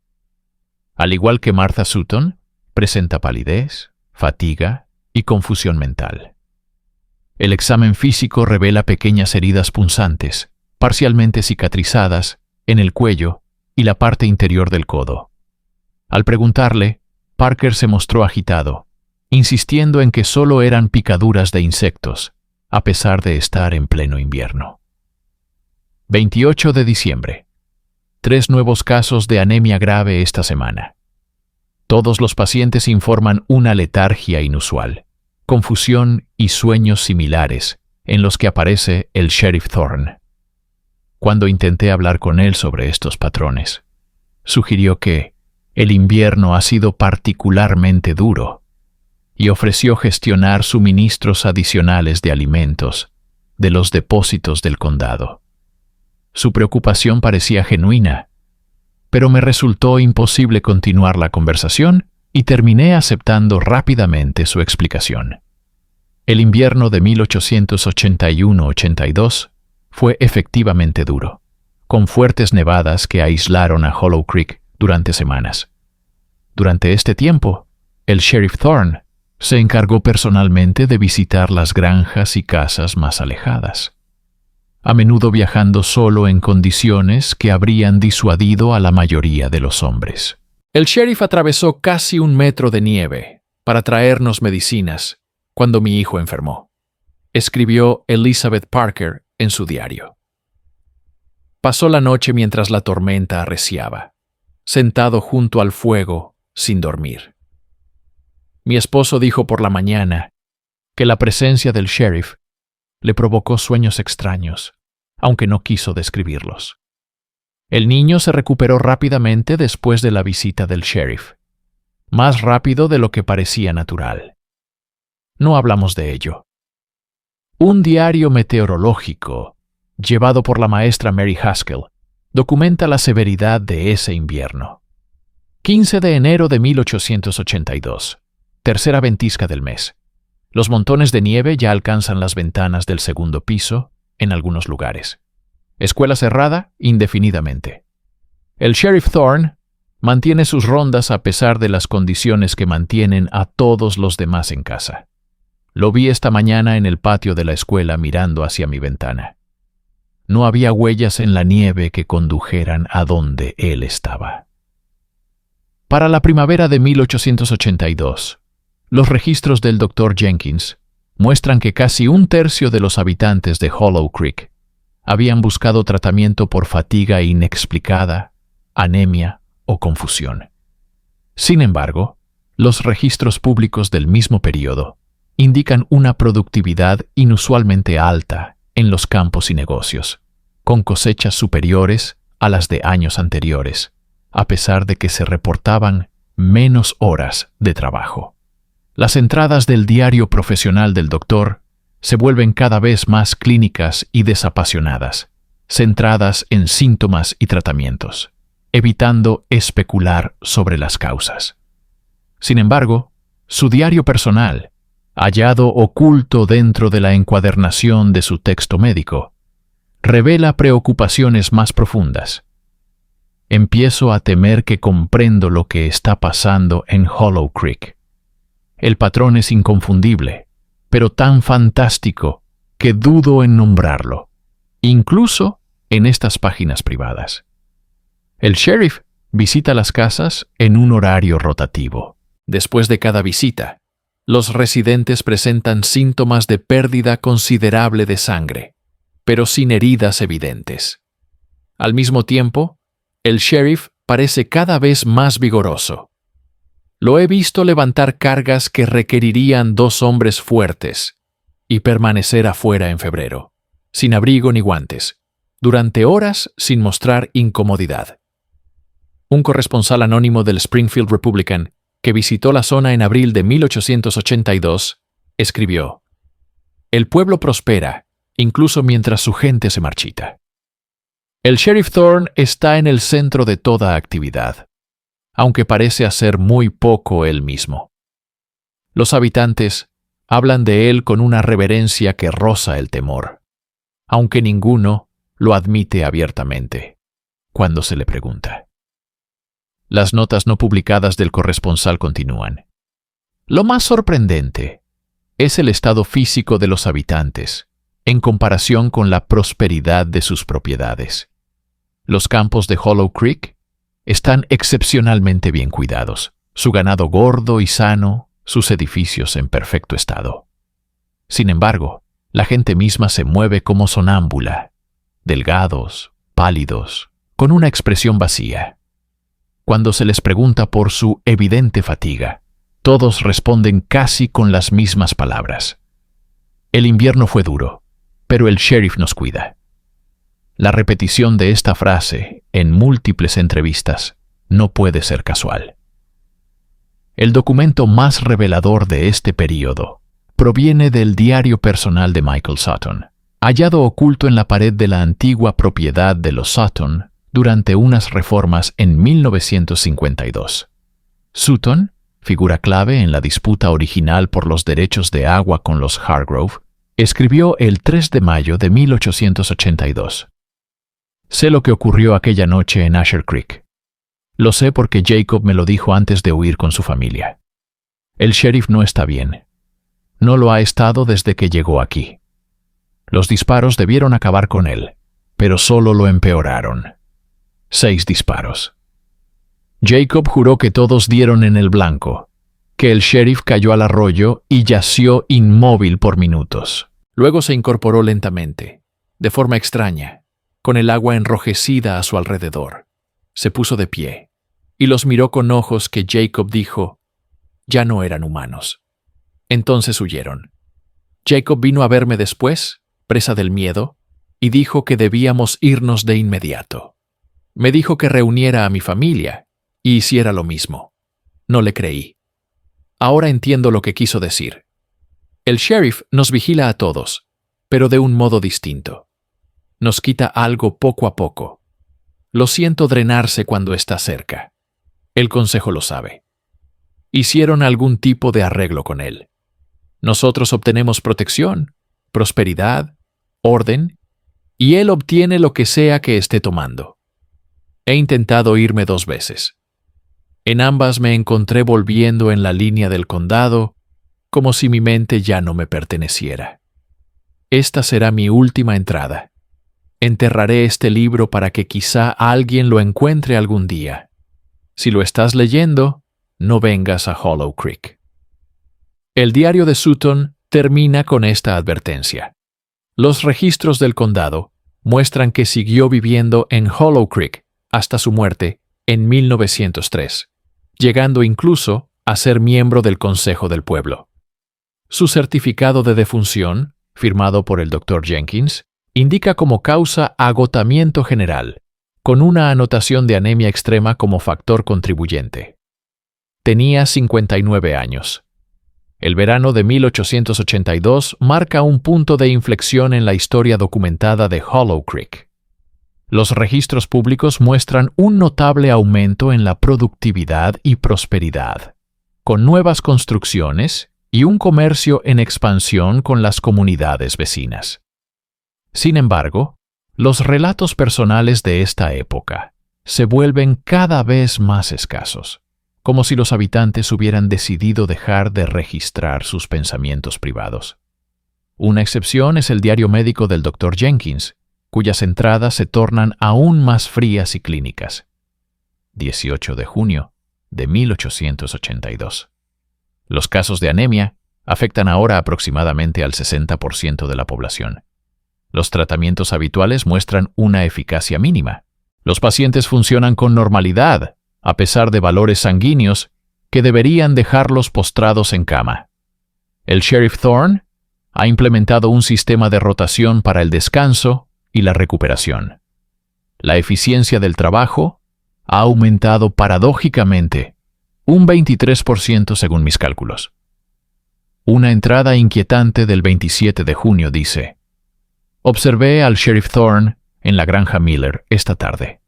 B: Al igual que Martha Sutton, presenta palidez, fatiga y confusión mental. El examen físico revela pequeñas heridas punzantes, parcialmente cicatrizadas, en el cuello y la parte interior del codo. Al preguntarle, Parker se mostró agitado, insistiendo en que solo eran picaduras de insectos, a pesar de estar en pleno invierno. 28 de diciembre. 3 nuevos casos de anemia grave esta semana. Todos los pacientes informan una letargia inusual, confusión y sueños similares en los que aparece el sheriff Thorne. Cuando intenté hablar con él sobre estos patrones, sugirió que, El invierno ha sido particularmente duro y ofreció gestionar suministros adicionales de alimentos de los depósitos del condado. Su preocupación parecía genuina, pero me resultó imposible continuar la conversación y terminé aceptando rápidamente su explicación. El invierno de 1881-82 fue efectivamente duro, con fuertes nevadas que aislaron a Hollow Creek durante semanas. Durante este tiempo, el sheriff Thorne se encargó personalmente de visitar las granjas y casas más alejadas, a menudo viajando solo en condiciones que habrían disuadido a la mayoría de los hombres.
A: El sheriff atravesó casi 1 metro de nieve para traernos medicinas cuando mi hijo enfermó, escribió Elizabeth Parker en su diario. Pasó la noche mientras la tormenta arreciaba, sentado junto al fuego sin dormir. Mi esposo dijo por la mañana que la presencia del sheriff le provocó sueños extraños, aunque no quiso describirlos. El niño se recuperó rápidamente después de la visita del sheriff, más rápido de lo que parecía natural. No hablamos de ello. Un diario meteorológico, llevado por la maestra Mary Haskell, documenta la severidad de ese invierno. 15 de enero de 1882, tercera ventisca del mes. Los montones de nieve ya alcanzan las ventanas del segundo piso en algunos lugares. Escuela cerrada indefinidamente. El sheriff Thorne mantiene sus rondas a pesar de las condiciones que mantienen a todos los demás en casa. Lo vi esta mañana en el patio de la escuela mirando hacia mi ventana. No había huellas en la nieve que condujeran a donde él estaba. Para la primavera de 1882, los registros del Dr. Jenkins muestran que casi 1/3 de los habitantes de Hollow Creek habían buscado tratamiento por fatiga inexplicada, anemia o confusión. Sin embargo, los registros públicos del mismo periodo indican una productividad inusualmente alta en los campos y negocios, con cosechas superiores a las de años anteriores, a pesar de que se reportaban menos horas de trabajo. Las entradas del diario profesional del doctor se vuelven cada vez más clínicas y desapasionadas, centradas en síntomas y tratamientos, evitando especular sobre las causas. Sin embargo, su diario personal, hallado oculto dentro de la encuadernación de su texto médico, revela preocupaciones más profundas. Empiezo a temer que comprendo lo que está pasando en Hollow Creek. El patrón es inconfundible, pero tan fantástico que dudo en nombrarlo, incluso en estas páginas privadas. El sheriff visita las casas en un horario rotativo. Después de cada visita, los residentes presentan síntomas de pérdida considerable de sangre, pero sin heridas evidentes. Al mismo tiempo, el sheriff parece cada vez más vigoroso. Lo he visto levantar cargas que requerirían 2 hombres fuertes y permanecer afuera en febrero, sin abrigo ni guantes, durante horas sin mostrar incomodidad. Un corresponsal anónimo del Springfield Republican, que visitó la zona en abril de 1882, escribió: «El pueblo prospera, incluso mientras su gente se marchita». El sheriff Thorne está en el centro de toda actividad, aunque parece hacer muy poco él mismo. Los habitantes hablan de él con una reverencia que roza el temor, aunque ninguno lo admite abiertamente cuando se le pregunta. Las notas no publicadas del corresponsal continúan. Lo más sorprendente es el estado físico de los habitantes en comparación con la prosperidad de sus propiedades. Los campos de Hollow Creek están excepcionalmente bien cuidados, su ganado gordo y sano, sus edificios en perfecto estado. Sin embargo, la gente misma se mueve como sonámbula, delgados, pálidos, con una expresión vacía. Cuando se les pregunta por su evidente fatiga, todos responden casi con las mismas palabras. El invierno fue duro, pero el sheriff nos cuida. La repetición de esta frase en múltiples entrevistas
B: no puede ser casual. El documento más revelador de este período proviene del diario personal de Michael Sutton, hallado oculto en la pared de la antigua propiedad de los Sutton durante unas reformas en 1952. Sutton, figura clave en la disputa original por los derechos de agua con los Hargrove, escribió el 3 de mayo de 1882. Sé lo que ocurrió aquella noche en Asher Creek. Lo sé porque Jacob me lo dijo antes de huir con su familia. El sheriff no está bien. No lo ha estado desde que llegó aquí. Los disparos debieron acabar con él, pero solo lo empeoraron. 6 disparos. Jacob juró que todos dieron en el blanco, que el sheriff cayó al arroyo y yació inmóvil por minutos.
A: Luego se incorporó lentamente, de forma extraña, con el agua enrojecida a su alrededor. Se puso de pie y los miró con ojos que Jacob dijo ya no eran humanos. Entonces huyeron. Jacob vino a verme después, presa del miedo, y dijo que debíamos irnos de inmediato. Me dijo que reuniera a mi familia y hiciera lo mismo. No le creí. Ahora entiendo lo que quiso decir. El sheriff nos vigila a todos, pero de un modo distinto. Nos quita algo poco a poco. Lo siento drenarse cuando está cerca. El consejo lo sabe. Hicieron algún tipo de arreglo con él. Nosotros obtenemos protección, prosperidad, orden, y él obtiene lo que sea que esté tomando. He intentado irme 2 veces. En ambas me encontré volviendo en la línea del condado, como si mi mente ya no me perteneciera. Esta será mi última entrada. Enterraré este libro para que quizá alguien lo encuentre algún día. Si lo estás leyendo, no vengas a Hollow Creek. El diario de Sutton termina con esta advertencia. Los registros del condado muestran que siguió viviendo en Hollow Creek hasta su muerte en 1903, llegando incluso a ser miembro del Consejo del Pueblo. Su certificado de defunción, firmado por el Dr. Jenkins, indica como causa agotamiento general, con una anotación de anemia extrema como factor contribuyente. Tenía 59 años. El verano de 1882 marca un punto de inflexión en la historia documentada de Hollow Creek. Los registros públicos muestran un notable aumento en la productividad y prosperidad, con nuevas construcciones y un comercio en expansión con las comunidades vecinas. Sin embargo, los relatos personales de esta época se vuelven cada vez más escasos, como si los habitantes hubieran decidido dejar de registrar sus pensamientos privados. Una excepción es el diario médico del Dr. Jenkins, cuyas entradas se tornan aún más frías y clínicas. 18 de junio de 1882. Los casos de anemia afectan ahora aproximadamente al 60% de la población. Los tratamientos habituales muestran una eficacia mínima. Los pacientes funcionan con normalidad, a pesar de valores sanguíneos que deberían dejarlos postrados en cama. El sheriff Thorne ha implementado un sistema de rotación para el descanso y la recuperación. La eficiencia del trabajo ha aumentado paradójicamente un 23% según mis cálculos. Una entrada inquietante del 27 de junio dice: observé al sheriff Thorne en la granja Miller esta tarde.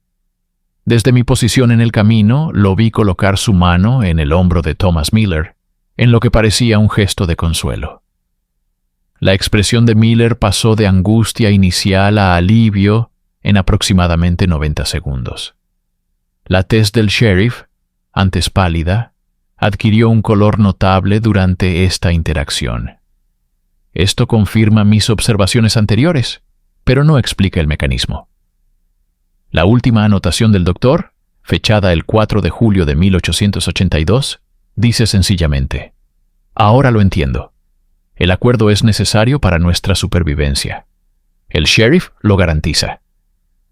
A: Desde mi posición en el camino, lo vi colocar su mano en el hombro de Thomas Miller, en lo que parecía un gesto de consuelo. La expresión de Miller pasó de angustia inicial a alivio en aproximadamente 90 segundos. La tez del sheriff, antes pálida, adquirió un color notable durante esta interacción. Esto confirma mis observaciones anteriores, pero no explica el mecanismo. La última anotación del doctor, fechada el 4 de julio de 1882, dice sencillamente: ahora lo entiendo. El acuerdo es necesario para nuestra supervivencia. El sheriff lo garantiza.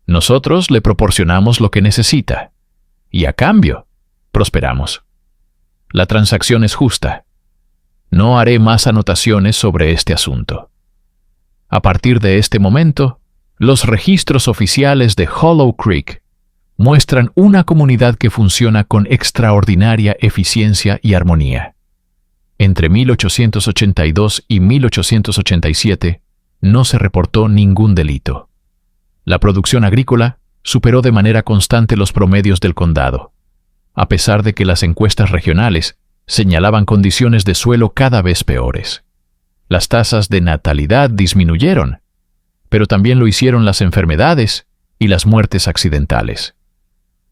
A: Nosotros le proporcionamos lo que necesita. Y a cambio, prosperamos. La transacción es justa. No haré más anotaciones sobre este asunto. A partir de este momento, los registros oficiales de Hollow Creek
B: muestran una comunidad que funciona con extraordinaria eficiencia y armonía. Entre 1882 y 1887 no se reportó ningún delito. La producción agrícola superó de manera constante los promedios del condado, a pesar de que las encuestas regionales señalaban condiciones de suelo cada vez peores. Las tasas de natalidad disminuyeron, pero también lo hicieron las enfermedades y las muertes accidentales.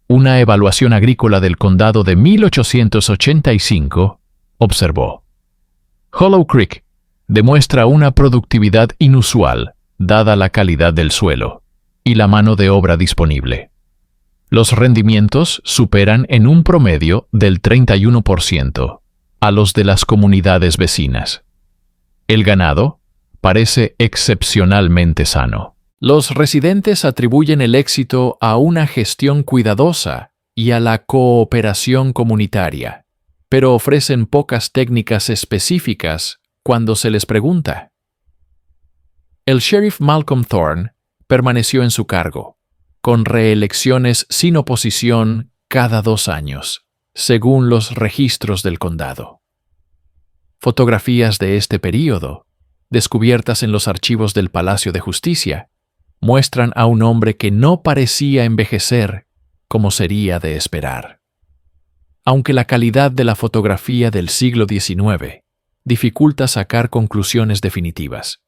B: Una evaluación agrícola del condado de 1885 observó: Hollow Creek demuestra una productividad inusual, dada la calidad del suelo y la mano de obra disponible. Los rendimientos superan en un promedio del 31% a los de las comunidades vecinas. El ganado parece excepcionalmente sano.
A: Los residentes atribuyen el éxito a una gestión cuidadosa y a la cooperación comunitaria, pero ofrecen pocas técnicas específicas cuando se les pregunta. El sheriff Malcolm Thorne permaneció en su cargo, con reelecciones sin oposición cada 2 años, según los registros del condado. Fotografías de este período, descubiertas en los archivos del Palacio de Justicia, muestran a un hombre que no parecía envejecer como sería de esperar. Aunque la calidad de la fotografía del siglo XIX dificulta sacar conclusiones definitivas,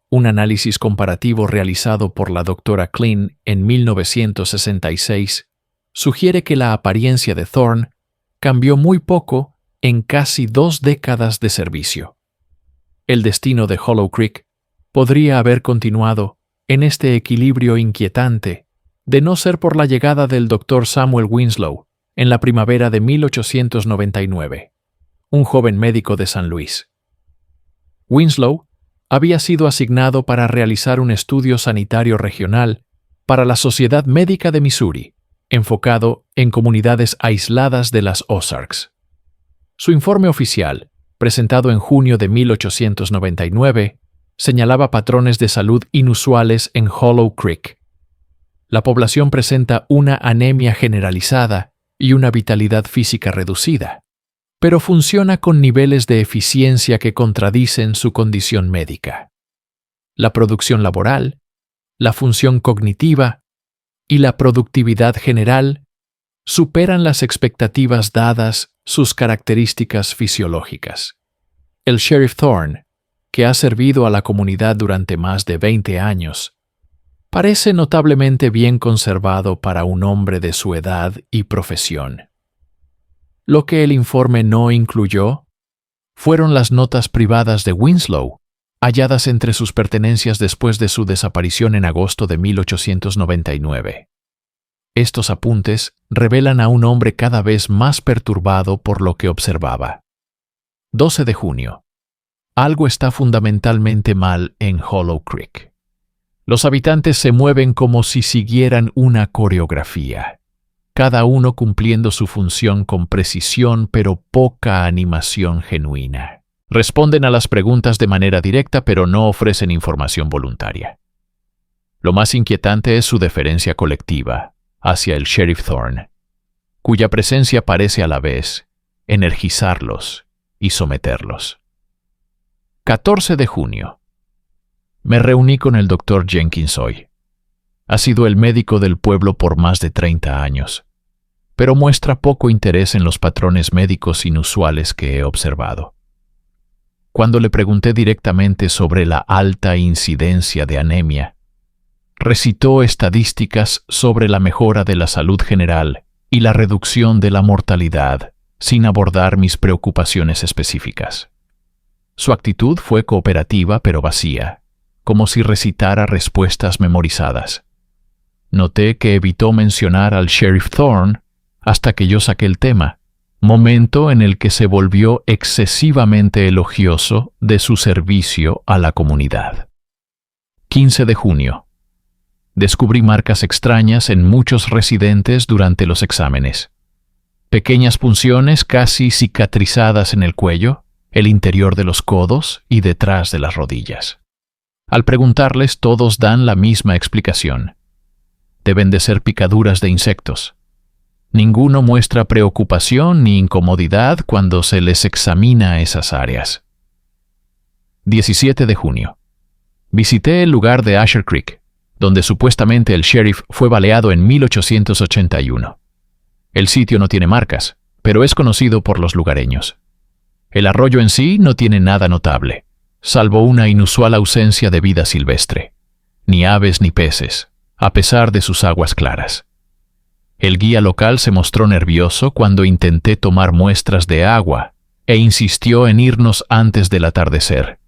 A: un análisis comparativo realizado por la doctora Klein en 1966 sugiere que la apariencia de Thorne cambió muy poco en casi 2 décadas de servicio. El destino de Hollow Creek podría haber continuado en este equilibrio inquietante de no ser por la llegada del Dr. Samuel Winslow en la primavera de 1899, un joven médico de San Luis. Winslow había sido asignado para realizar un estudio sanitario regional para la Sociedad Médica de Missouri, enfocado en comunidades aisladas de las Ozarks. Su informe oficial, presentado en junio de 1899, señalaba patrones de salud inusuales en Hollow Creek. La población presenta una anemia generalizada y una vitalidad física reducida, pero funciona con niveles de eficiencia que contradicen su condición médica. La producción laboral, la función cognitiva y la productividad general superan las expectativas dadas sus características fisiológicas. El sheriff Thorne, que ha servido a la comunidad durante más de 20 años, parece notablemente bien conservado para un hombre de su edad y profesión. Lo que el informe no incluyó fueron las notas privadas de Winslow, halladas entre sus pertenencias después de su desaparición en agosto de 1899. Estos apuntes revelan a un hombre cada vez más perturbado por lo que observaba. 12 de junio. Algo está fundamentalmente mal en Hollow Creek. Los habitantes se mueven como si siguieran una coreografía, cada uno cumpliendo su función con precisión pero poca animación genuina. Responden a las preguntas de manera directa pero no ofrecen información voluntaria. Lo más inquietante es su deferencia colectiva hacia el sheriff Thorne, cuya presencia parece a la vez energizarlos y someterlos. 14 de junio. Me reuní con el Dr. Jenkins hoy. Ha sido el médico del pueblo por más de 30 años, pero muestra poco interés en los patrones médicos inusuales que he observado. Cuando le pregunté directamente sobre la alta incidencia de anemia, recitó estadísticas sobre la mejora de la salud general y la reducción de la mortalidad, sin abordar mis preocupaciones específicas. Su actitud fue cooperativa pero vacía, como si recitara respuestas memorizadas. Noté que evitó mencionar al sheriff Thorne hasta que yo saqué el tema, momento en el que se volvió excesivamente elogioso de su servicio a la comunidad. 15 de junio. Descubrí marcas extrañas en muchos residentes durante los exámenes. Pequeñas punciones casi cicatrizadas en el cuello, el interior de los codos y detrás de las rodillas. Al preguntarles, todos dan la misma explicación.
B: deben de ser picaduras de insectos. Ninguno muestra preocupación ni incomodidad cuando se les examina esas áreas. 17 de junio. Visité el lugar de Asher Creek, donde supuestamente el sheriff fue baleado en 1881. El sitio no tiene marcas, pero es conocido por los lugareños. El arroyo en sí no tiene nada notable, salvo una inusual ausencia de vida silvestre, ni aves ni peces, a pesar de sus aguas claras. El guía local se mostró nervioso cuando intenté tomar muestras de agua e insistió en irnos antes del atardecer,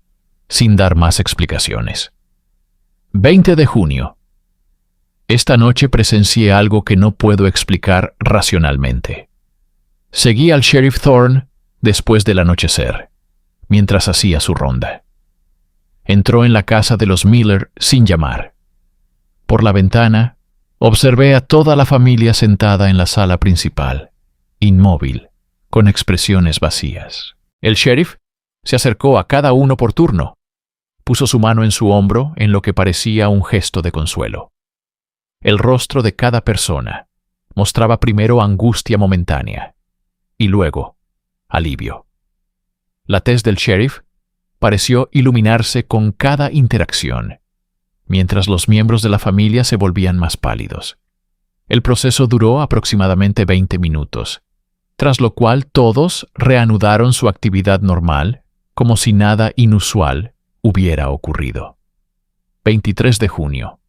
B: sin dar más explicaciones. 20 de junio. Esta noche presencié algo que no puedo explicar racionalmente. Seguí al sheriff Thorne después del anochecer, mientras hacía su ronda. Entró en la casa de los Miller sin llamar. Por la ventana, observé a toda la familia sentada en la sala principal, inmóvil, con expresiones vacías. El sheriff se acercó a cada uno por turno. Puso su mano en su hombro en lo que parecía un gesto de consuelo. El rostro de cada persona mostraba primero angustia momentánea y luego alivio. La tez del sheriff pareció iluminarse con cada interacción, mientras los miembros de la familia se volvían más pálidos. El proceso duró aproximadamente 20 minutos, tras lo cual todos reanudaron su actividad normal, como si nada inusual hubiera ocurrido. 23 de junio.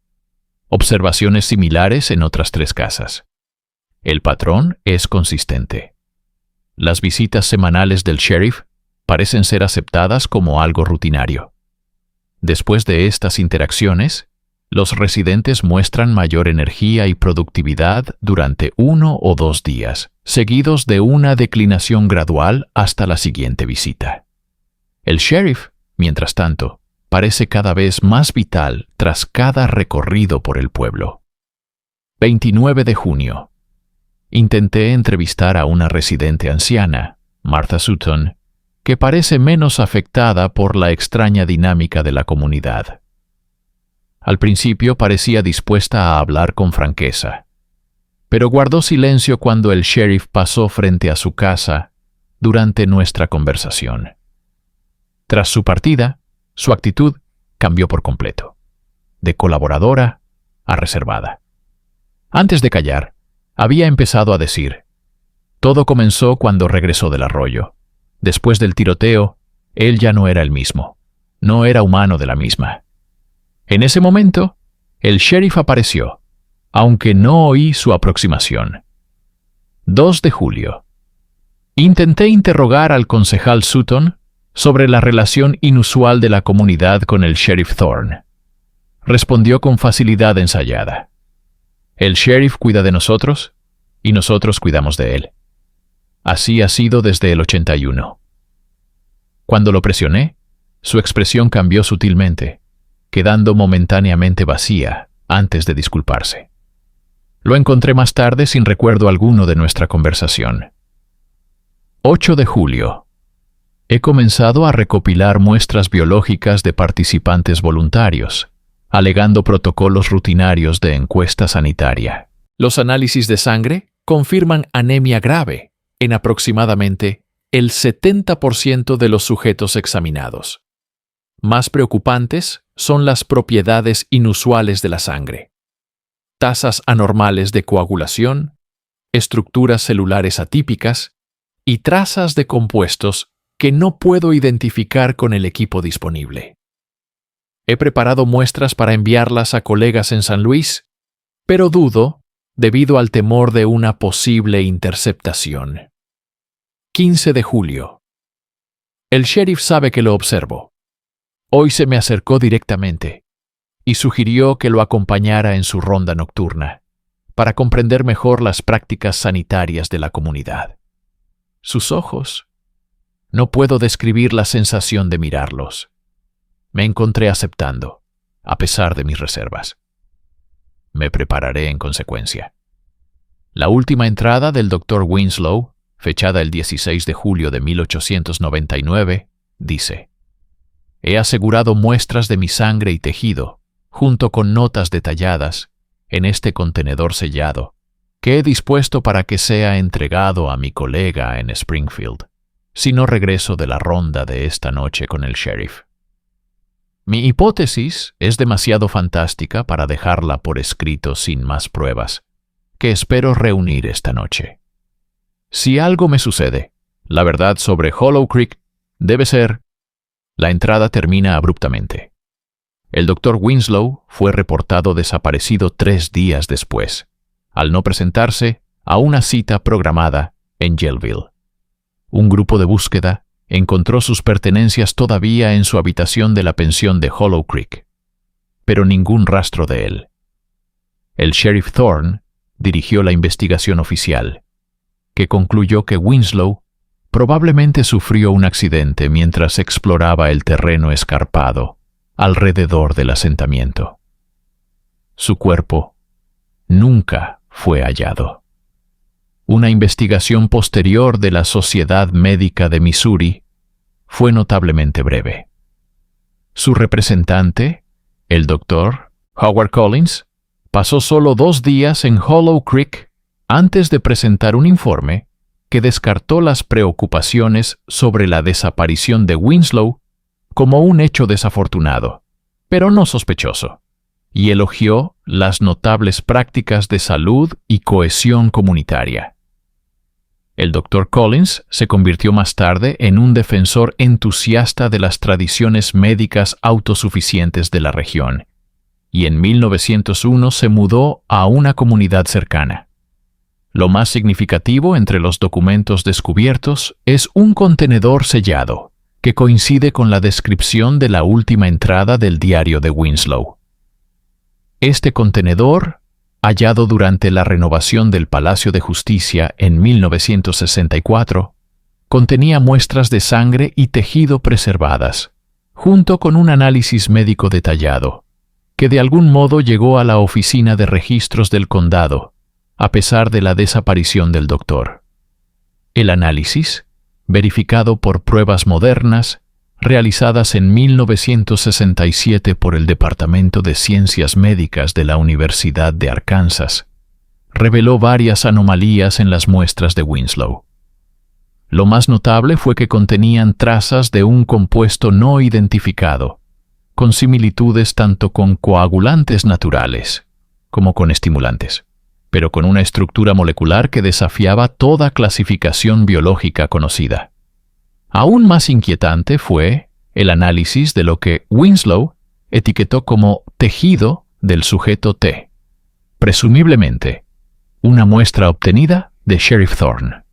B: Observaciones similares en otras 3 casas. El patrón es consistente. Las visitas semanales del sheriff parecen ser aceptadas como algo rutinario. Después de estas interacciones, los residentes muestran mayor energía y productividad durante 1 o 2 días, seguidos de una declinación gradual hasta la siguiente visita. El sheriff, mientras tanto, parece cada vez más vital tras cada recorrido por el pueblo. 29 de junio. Intenté entrevistar a una residente anciana, Martha Sutton, que parece menos afectada por la extraña dinámica de la comunidad. Al principio parecía dispuesta a hablar con franqueza, pero guardó silencio cuando el sheriff pasó frente a su casa durante nuestra conversación. Tras su partida, su actitud cambió por completo, de colaboradora a reservada. Antes de callar, había empezado a decir: todo comenzó cuando regresó del arroyo. Después del tiroteo, él ya no era el mismo. No era humano de la misma. En ese momento, el sheriff apareció, aunque no oí su aproximación. 2 de julio. Intenté interrogar al concejal Sutton sobre la relación inusual de la comunidad con el sheriff Thorne. Respondió con facilidad ensayada: el sheriff cuida de nosotros y nosotros cuidamos de él. Así ha sido desde el 81. Cuando lo presioné, su expresión cambió sutilmente, quedando momentáneamente vacía antes de disculparse. Lo encontré más tarde sin recuerdo alguno de nuestra conversación. 8 de julio. He comenzado a recopilar muestras biológicas de participantes voluntarios, alegando protocolos rutinarios de encuesta sanitaria.
A: Los análisis de sangre confirman anemia grave en aproximadamente el 70% de los sujetos examinados. Más preocupantes son las propiedades inusuales de la sangre: tasas anormales de coagulación, estructuras celulares atípicas y trazas de compuestos que no puedo identificar con el equipo disponible. He preparado muestras para enviarlas a colegas en San Luis, pero dudo debido al temor de una posible interceptación. 15 de julio. El sheriff sabe que lo observo. Hoy se me acercó directamente y sugirió que lo acompañara en su ronda nocturna para comprender mejor las prácticas sanitarias de la comunidad. Sus ojos. No puedo describir la sensación de mirarlos. Me encontré aceptando, a pesar de mis reservas. Me prepararé en consecuencia. La última entrada del Dr. Winslow, fechada el 16 de julio de 1899, dice: he asegurado muestras de mi sangre y tejido, junto con notas detalladas,
B: en este contenedor sellado, que he dispuesto para que sea entregado a mi colega en Springfield, si no regreso de la ronda de esta noche con el sheriff. Mi hipótesis es demasiado fantástica para dejarla por escrito sin más pruebas, que espero reunir esta noche. Si algo me sucede, la verdad sobre Hollow Creek debe ser... La entrada termina abruptamente. El Dr. Winslow fue reportado desaparecido 3 días después, al no presentarse a una cita programada en Yellville. Un grupo de búsqueda encontró sus pertenencias todavía en su habitación de la pensión de Hollow Creek, pero ningún rastro de él. El sheriff Thorne dirigió la investigación oficial, que concluyó que Winslow probablemente sufrió un accidente mientras exploraba el terreno escarpado alrededor del asentamiento. Su cuerpo nunca fue hallado. Una investigación posterior de la Sociedad Médica de Missouri fue notablemente breve. Su representante, el Dr. Howard Collins, pasó solo 2 días en Hollow Creek antes de presentar un informe que descartó las preocupaciones sobre la desaparición de Winslow como un hecho desafortunado, pero no sospechoso, y elogió las notables prácticas de salud y cohesión comunitaria. El Dr. Collins se convirtió más tarde en un defensor entusiasta de las tradiciones médicas autosuficientes de la región, y en 1901 se mudó a una comunidad cercana. Lo más significativo entre los documentos descubiertos es un contenedor sellado, que coincide con la descripción de la última entrada del diario de Winslow. Este contenedor, hallado durante la renovación del Palacio de Justicia en 1964, contenía muestras de sangre y tejido preservadas, junto con un análisis médico detallado, que de algún modo llegó a la Oficina de Registros del Condado, a pesar de la desaparición del doctor. El análisis, verificado por pruebas modernas, realizadas en 1967 por el Departamento de Ciencias Médicas de la Universidad de Arkansas, reveló varias anomalías en las muestras de Winslow. Lo más notable fue que contenían trazas de un compuesto no identificado, con similitudes tanto con coagulantes naturales como con estimulantes, pero con una estructura molecular que desafiaba toda clasificación biológica conocida. Aún más inquietante fue el análisis de lo que Winslow etiquetó como tejido del sujeto T, presumiblemente una muestra obtenida de Sheriff Thorne.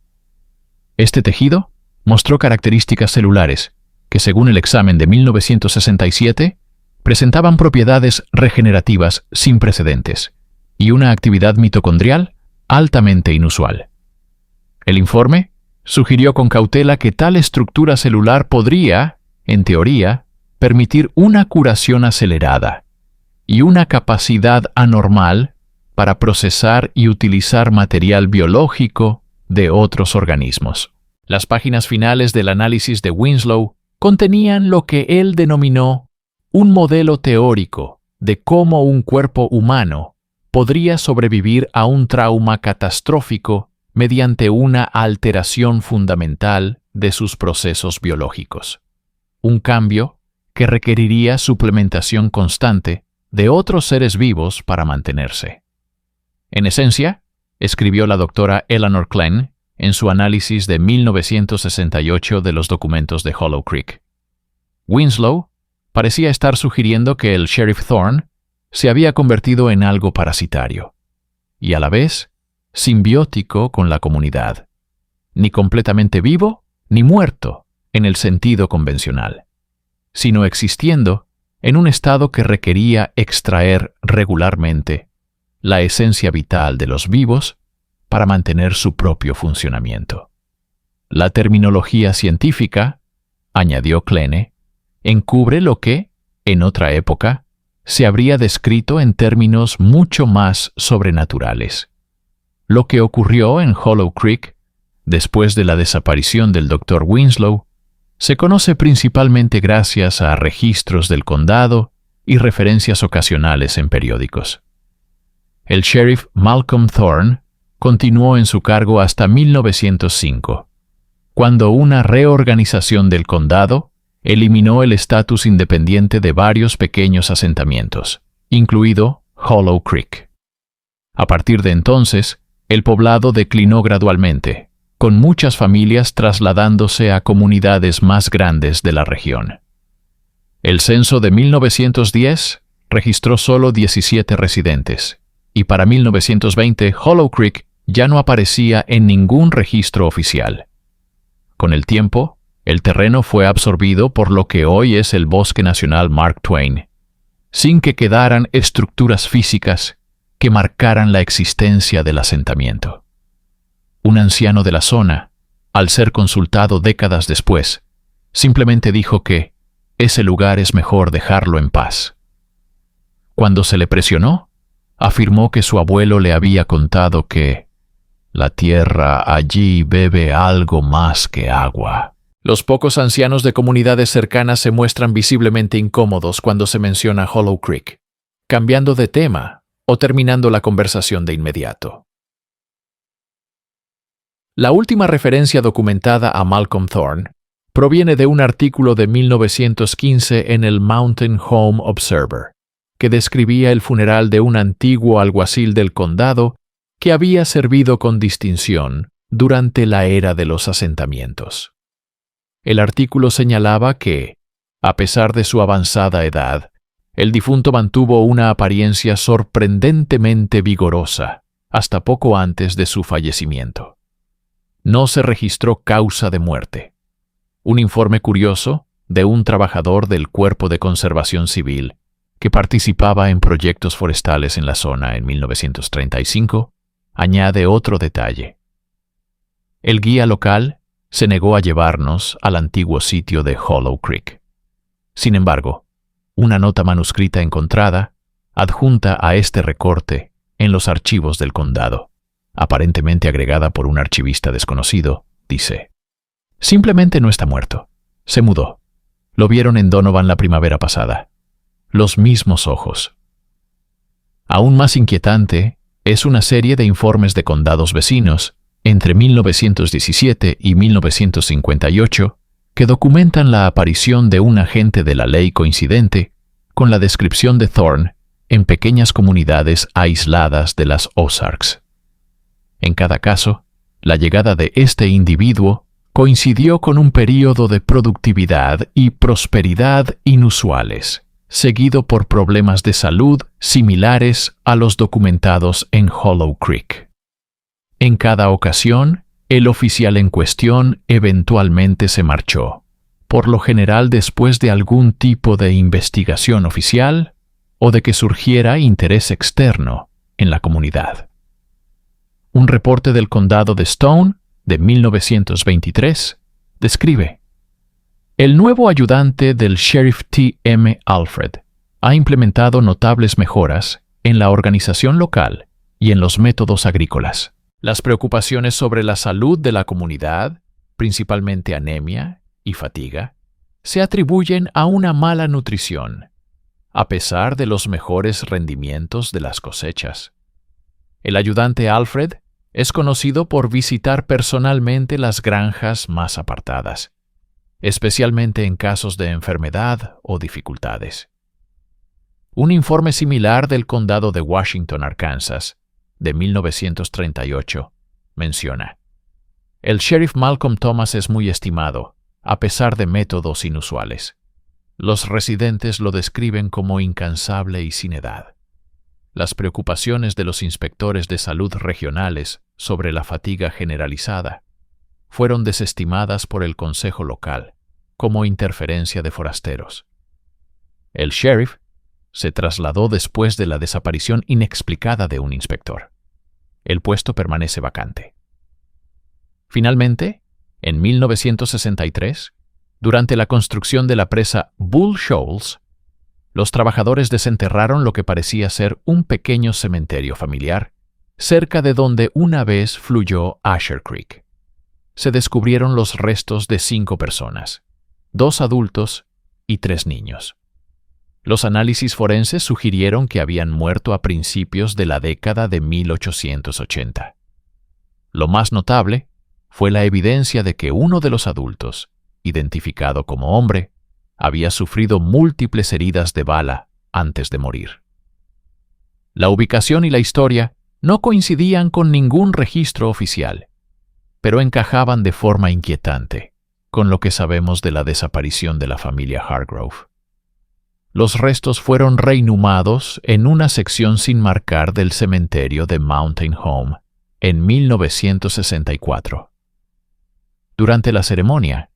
B: Este tejido mostró características celulares que, según el examen de 1967, presentaban propiedades regenerativas sin precedentes y una actividad mitocondrial altamente inusual. El informe sugirió con cautela que tal estructura celular podría, en teoría, permitir una curación acelerada y una capacidad anormal para procesar y utilizar material biológico de otros organismos. Las páginas finales del análisis de Winslow contenían lo que él denominó un modelo teórico de cómo un cuerpo humano podría sobrevivir a un trauma catastrófico mediante una alteración fundamental de sus procesos biológicos. Un cambio que requeriría suplementación constante de otros seres vivos para mantenerse. En esencia, escribió la doctora Eleanor Klenn en su análisis de 1968 de los documentos de Hollow Creek. Winslow parecía estar sugiriendo que el Sheriff Thorne se había convertido en algo parasitario, y a la vez simbiótico con la comunidad, ni completamente vivo ni muerto en el sentido convencional, sino existiendo en un estado que requería extraer regularmente la esencia vital de los vivos para mantener su propio funcionamiento. La terminología científica, añadió Klenn, encubre lo que, en otra época, se habría descrito en términos mucho más sobrenaturales. Lo que ocurrió en Hollow Creek, después de la desaparición del Dr. Winslow, se conoce principalmente gracias a registros del condado y referencias ocasionales en periódicos. El sheriff Malcolm Thorne continuó en su cargo hasta 1905, cuando una reorganización del condado eliminó el estatus independiente de varios pequeños asentamientos, incluido Hollow Creek. A partir de entonces, el poblado declinó gradualmente, con muchas familias trasladándose a comunidades más grandes de la región. El censo de 1910 registró solo 17 residentes, y para 1920 Hollow Creek ya no aparecía en ningún registro oficial. Con el tiempo, el terreno fue absorbido por lo que hoy es el Bosque Nacional Mark Twain, sin que quedaran estructuras físicas que marcaran la existencia del asentamiento. Un anciano de la zona, al ser consultado décadas después, simplemente dijo que ese lugar es mejor dejarlo en paz. Cuando se le presionó, afirmó que su abuelo le había contado que la tierra allí bebe algo más que agua.
A: Los pocos ancianos de comunidades cercanas se muestran visiblemente incómodos cuando se menciona Hollow Creek, cambiando de tema o terminando la conversación de inmediato. La última referencia documentada a Malcolm Thorne proviene de un artículo de 1915 en el Mountain Home Observer, que describía el funeral de un antiguo alguacil del condado que había servido con distinción durante la era de los asentamientos. El artículo señalaba que, a pesar de su avanzada edad, el difunto mantuvo una apariencia sorprendentemente vigorosa hasta poco antes de su fallecimiento. No se registró causa de muerte. Un informe curioso de un trabajador del Cuerpo de Conservación Civil que participaba en proyectos forestales en la zona en 1935 añade otro detalle. El guía local se negó a llevarnos al antiguo sitio de Hollow Creek. Sin embargo, una nota manuscrita encontrada adjunta a este recorte en los archivos del condado, aparentemente agregada por un archivista desconocido, dice: simplemente no está muerto. Se mudó. Lo vieron en Donovan la primavera pasada. Los mismos ojos. Aún más inquietante es una serie de informes de condados vecinos entre 1917 y 1958 que documentan la aparición de un agente de la ley coincidente con la descripción de Thorne en pequeñas comunidades aisladas de las Ozarks. En cada caso, la llegada de este individuo coincidió con un período de productividad y prosperidad inusuales, seguido por problemas de salud similares a los documentados en Hollow Creek. En cada ocasión, el oficial en cuestión eventualmente se marchó, por lo general después de algún tipo de investigación oficial o de que surgiera interés externo en la comunidad. Un reporte del condado de Stone, de 1923, describe: el nuevo ayudante del sheriff T. M. Alfred ha implementado notables mejoras en la organización local y en los métodos agrícolas. Las preocupaciones sobre la salud de la comunidad, principalmente anemia y fatiga, se atribuyen a una mala nutrición, a pesar de los mejores rendimientos de las cosechas. El ayudante Alfred es conocido por visitar personalmente las granjas más apartadas, especialmente en casos de enfermedad o dificultades. Un informe similar del condado de Washington, Arkansas, de 1938, menciona: el sheriff Malcolm Thomas es muy estimado, a pesar de métodos inusuales. Los residentes lo describen como incansable y sin edad. Las preocupaciones de los inspectores de salud regionales sobre la fatiga generalizada fueron desestimadas por el consejo local como interferencia de forasteros. El sheriff se trasladó después de la desaparición inexplicada de un inspector. El puesto permanece vacante. Finalmente, en 1963, durante la construcción de la presa Bull Shoals, los trabajadores desenterraron lo que parecía ser un pequeño cementerio familiar, cerca de donde una vez fluyó Asher Creek. Se descubrieron los restos de 5 personas, 2 adultos y 3 niños.
B: Los análisis forenses sugirieron que habían muerto a principios de la década de 1880. Lo más notable fue la evidencia de que uno de los adultos, identificado como hombre, había sufrido múltiples heridas de bala antes de morir. La ubicación y la historia no coincidían con ningún registro oficial, pero encajaban de forma inquietante con lo que sabemos de la desaparición de la familia Hargrove. Los restos fueron reinhumados en una sección sin marcar del cementerio de Mountain Home en 1964. Durante la ceremonia,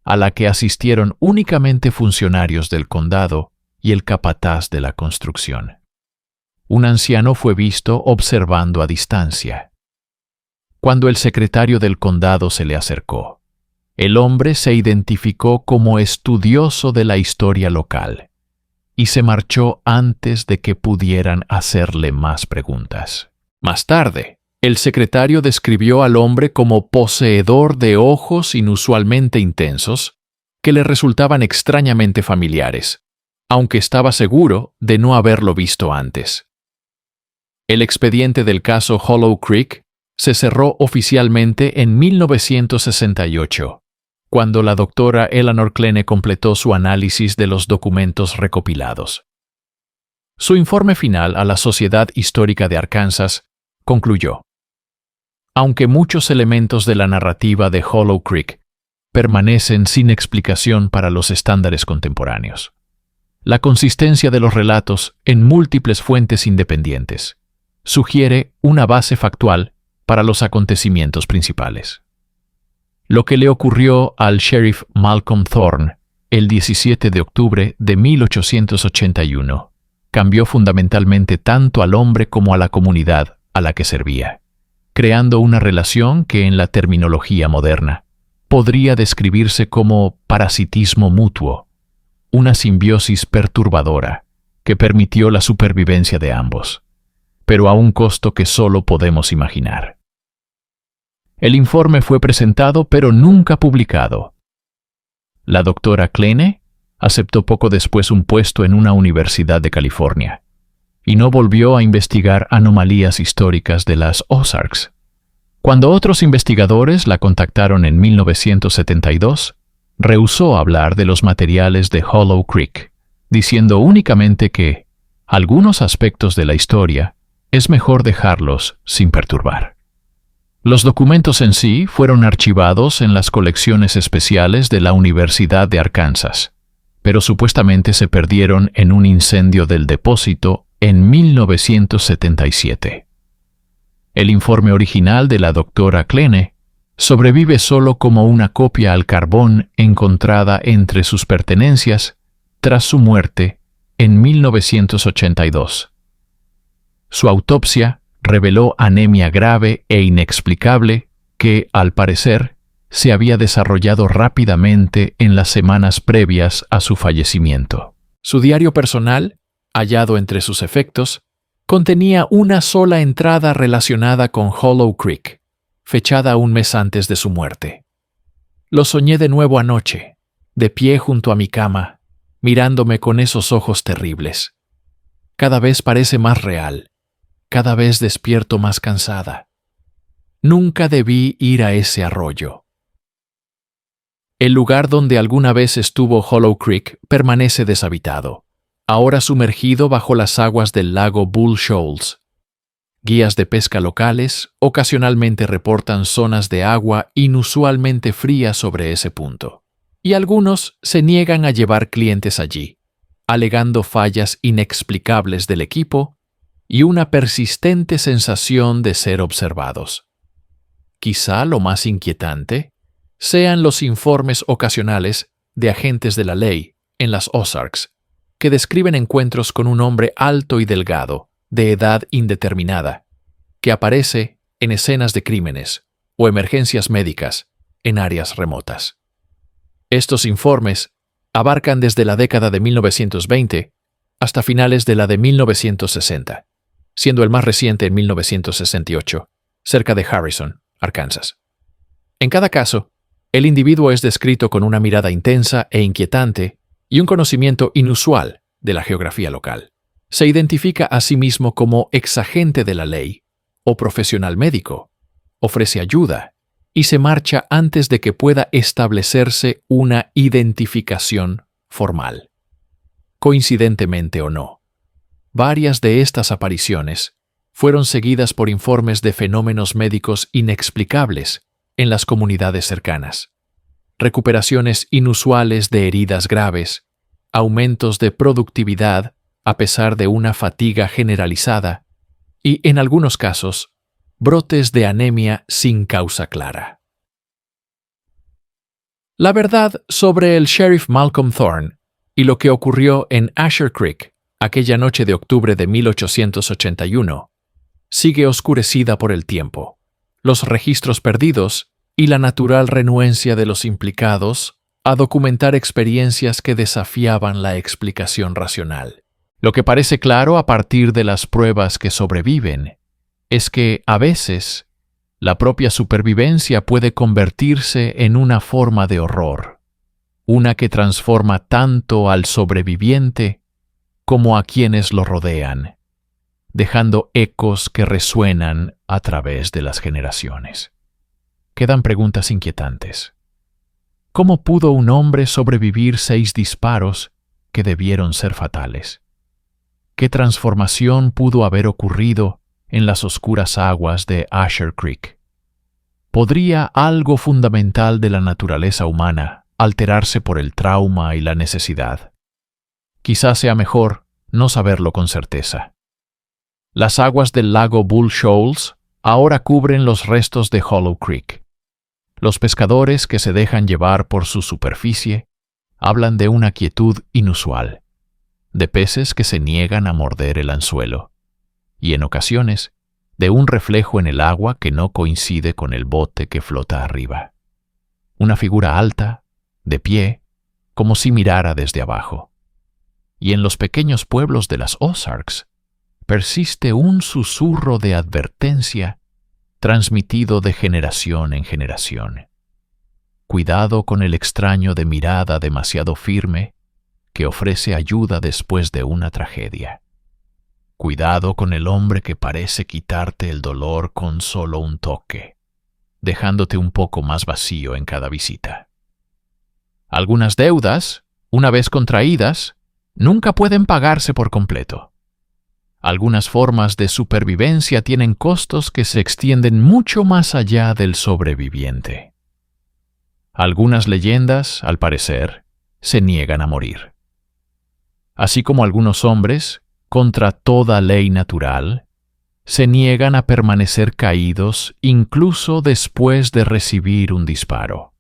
B: a la que asistieron únicamente funcionarios del condado y el capataz de la construcción, un anciano fue visto observando a distancia. Cuando el secretario del condado se le acercó, el hombre se identificó como estudioso de la historia local y se marchó antes de que pudieran hacerle más preguntas. Más tarde, el secretario describió al hombre como poseedor de ojos inusualmente intensos que le resultaban extrañamente familiares, aunque estaba seguro de no haberlo visto antes. El expediente del caso Hollow Creek se cerró oficialmente en 1968, cuando la doctora Eleanor Klene completó su análisis de los documentos recopilados. Su informe final a la Sociedad Histórica de Arkansas concluyó: aunque muchos elementos de la narrativa de Hollow Creek permanecen sin explicación para los estándares contemporáneos, la consistencia de los relatos en múltiples fuentes independientes sugiere una base factual para los acontecimientos principales. Lo que le ocurrió al sheriff Malcolm Thorne el 17 de octubre de 1881 cambió fundamentalmente tanto al hombre como a la comunidad a la que servía, creando una relación que en la terminología moderna podría describirse como parasitismo mutuo, una simbiosis perturbadora que permitió la supervivencia de ambos, pero a un costo que solo podemos imaginar. El informe fue presentado pero nunca publicado. La doctora Klene aceptó poco después un puesto en una universidad de California y no volvió a investigar anomalías históricas de las Ozarks. Cuando otros investigadores la contactaron en 1972, rehusó hablar de los materiales de Hollow Creek, diciendo únicamente que algunos aspectos de la historia es mejor dejarlos sin perturbar. Los documentos en sí fueron archivados en las colecciones especiales de la Universidad de Arkansas, pero supuestamente se perdieron en un incendio del depósito en 1977. El informe original de la doctora Klene sobrevive solo como una copia al carbón encontrada entre sus pertenencias tras su muerte en 1982. Su autopsia reveló anemia grave e inexplicable que, al parecer, se había desarrollado rápidamente en las semanas previas a su fallecimiento.
A: Su diario personal, hallado entre sus efectos, contenía una sola entrada relacionada con Hollow Creek, fechada un mes antes de su muerte. Lo soñé de nuevo anoche, de pie junto a mi cama, mirándome con esos ojos terribles. Cada vez parece más real. Cada vez despierto más cansada. Nunca debí ir a ese arroyo. El lugar donde alguna vez estuvo Hollow Creek permanece deshabitado, ahora sumergido bajo las aguas del lago Bull Shoals. Guías de pesca locales ocasionalmente reportan zonas de agua inusualmente frías sobre ese punto, y algunos se niegan a llevar clientes allí, alegando fallas inexplicables del equipo y una persistente sensación de ser observados. Quizá lo más inquietante sean los informes ocasionales de agentes de la ley en las Ozarks, que describen encuentros con un hombre alto y delgado, de edad indeterminada, que aparece en escenas de crímenes o emergencias médicas en áreas remotas. Estos informes abarcan desde la década de 1920 hasta finales de la de 1960. Siendo el más reciente en 1968, cerca de Harrison, Arkansas. En cada caso, el individuo es descrito con una mirada intensa e inquietante y un conocimiento inusual de la geografía local. Se identifica a sí mismo como exagente de la ley o profesional médico, ofrece ayuda y se marcha antes de que pueda establecerse una identificación formal. Coincidentemente o no, varias de estas apariciones fueron seguidas por informes de fenómenos médicos inexplicables en las comunidades cercanas, recuperaciones inusuales de heridas graves, aumentos de productividad a pesar de una fatiga generalizada y, en algunos casos, brotes de anemia sin causa clara. La verdad sobre el sheriff Malcolm Thorne y lo que ocurrió en Asher Creek aquella noche de octubre de 1881 sigue oscurecida por el tiempo, los registros perdidos y la natural renuencia de los implicados a documentar experiencias que desafiaban la explicación racional. Lo que parece claro a partir de las pruebas que sobreviven es que, a veces, la propia supervivencia puede convertirse en una forma de horror, una que transforma tanto al sobreviviente como a quienes lo rodean, dejando ecos que resuenan a través de las generaciones. Quedan preguntas inquietantes. ¿Cómo pudo un hombre sobrevivir 6 disparos que debieron ser fatales? ¿Qué transformación pudo haber ocurrido en las oscuras aguas de Asher Creek? ¿Podría algo fundamental de la naturaleza humana alterarse por el trauma y la necesidad? Quizás sea mejor no saberlo con certeza. Las aguas del lago Bull Shoals ahora cubren los restos de Hollow Creek. Los pescadores que se dejan llevar por su superficie hablan de una quietud inusual, de peces que se niegan a morder el anzuelo, y en ocasiones de un reflejo en el agua que no coincide con el bote que flota arriba. Una figura alta, de pie, como si mirara desde abajo. Y en los pequeños pueblos de las Ozarks persiste un susurro de advertencia transmitido de generación en generación. Cuidado con el extraño de mirada demasiado firme que ofrece ayuda después de una tragedia. Cuidado con el hombre que parece quitarte el dolor con solo un toque, dejándote un poco más vacío en cada visita. Algunas deudas, una vez contraídas, nunca pueden pagarse por completo. Algunas formas de supervivencia tienen costos que se extienden mucho más allá del sobreviviente. Algunas leyendas, al parecer, se niegan a morir. Así como algunos hombres, contra toda ley natural, se niegan a permanecer caídos incluso después de recibir un disparo.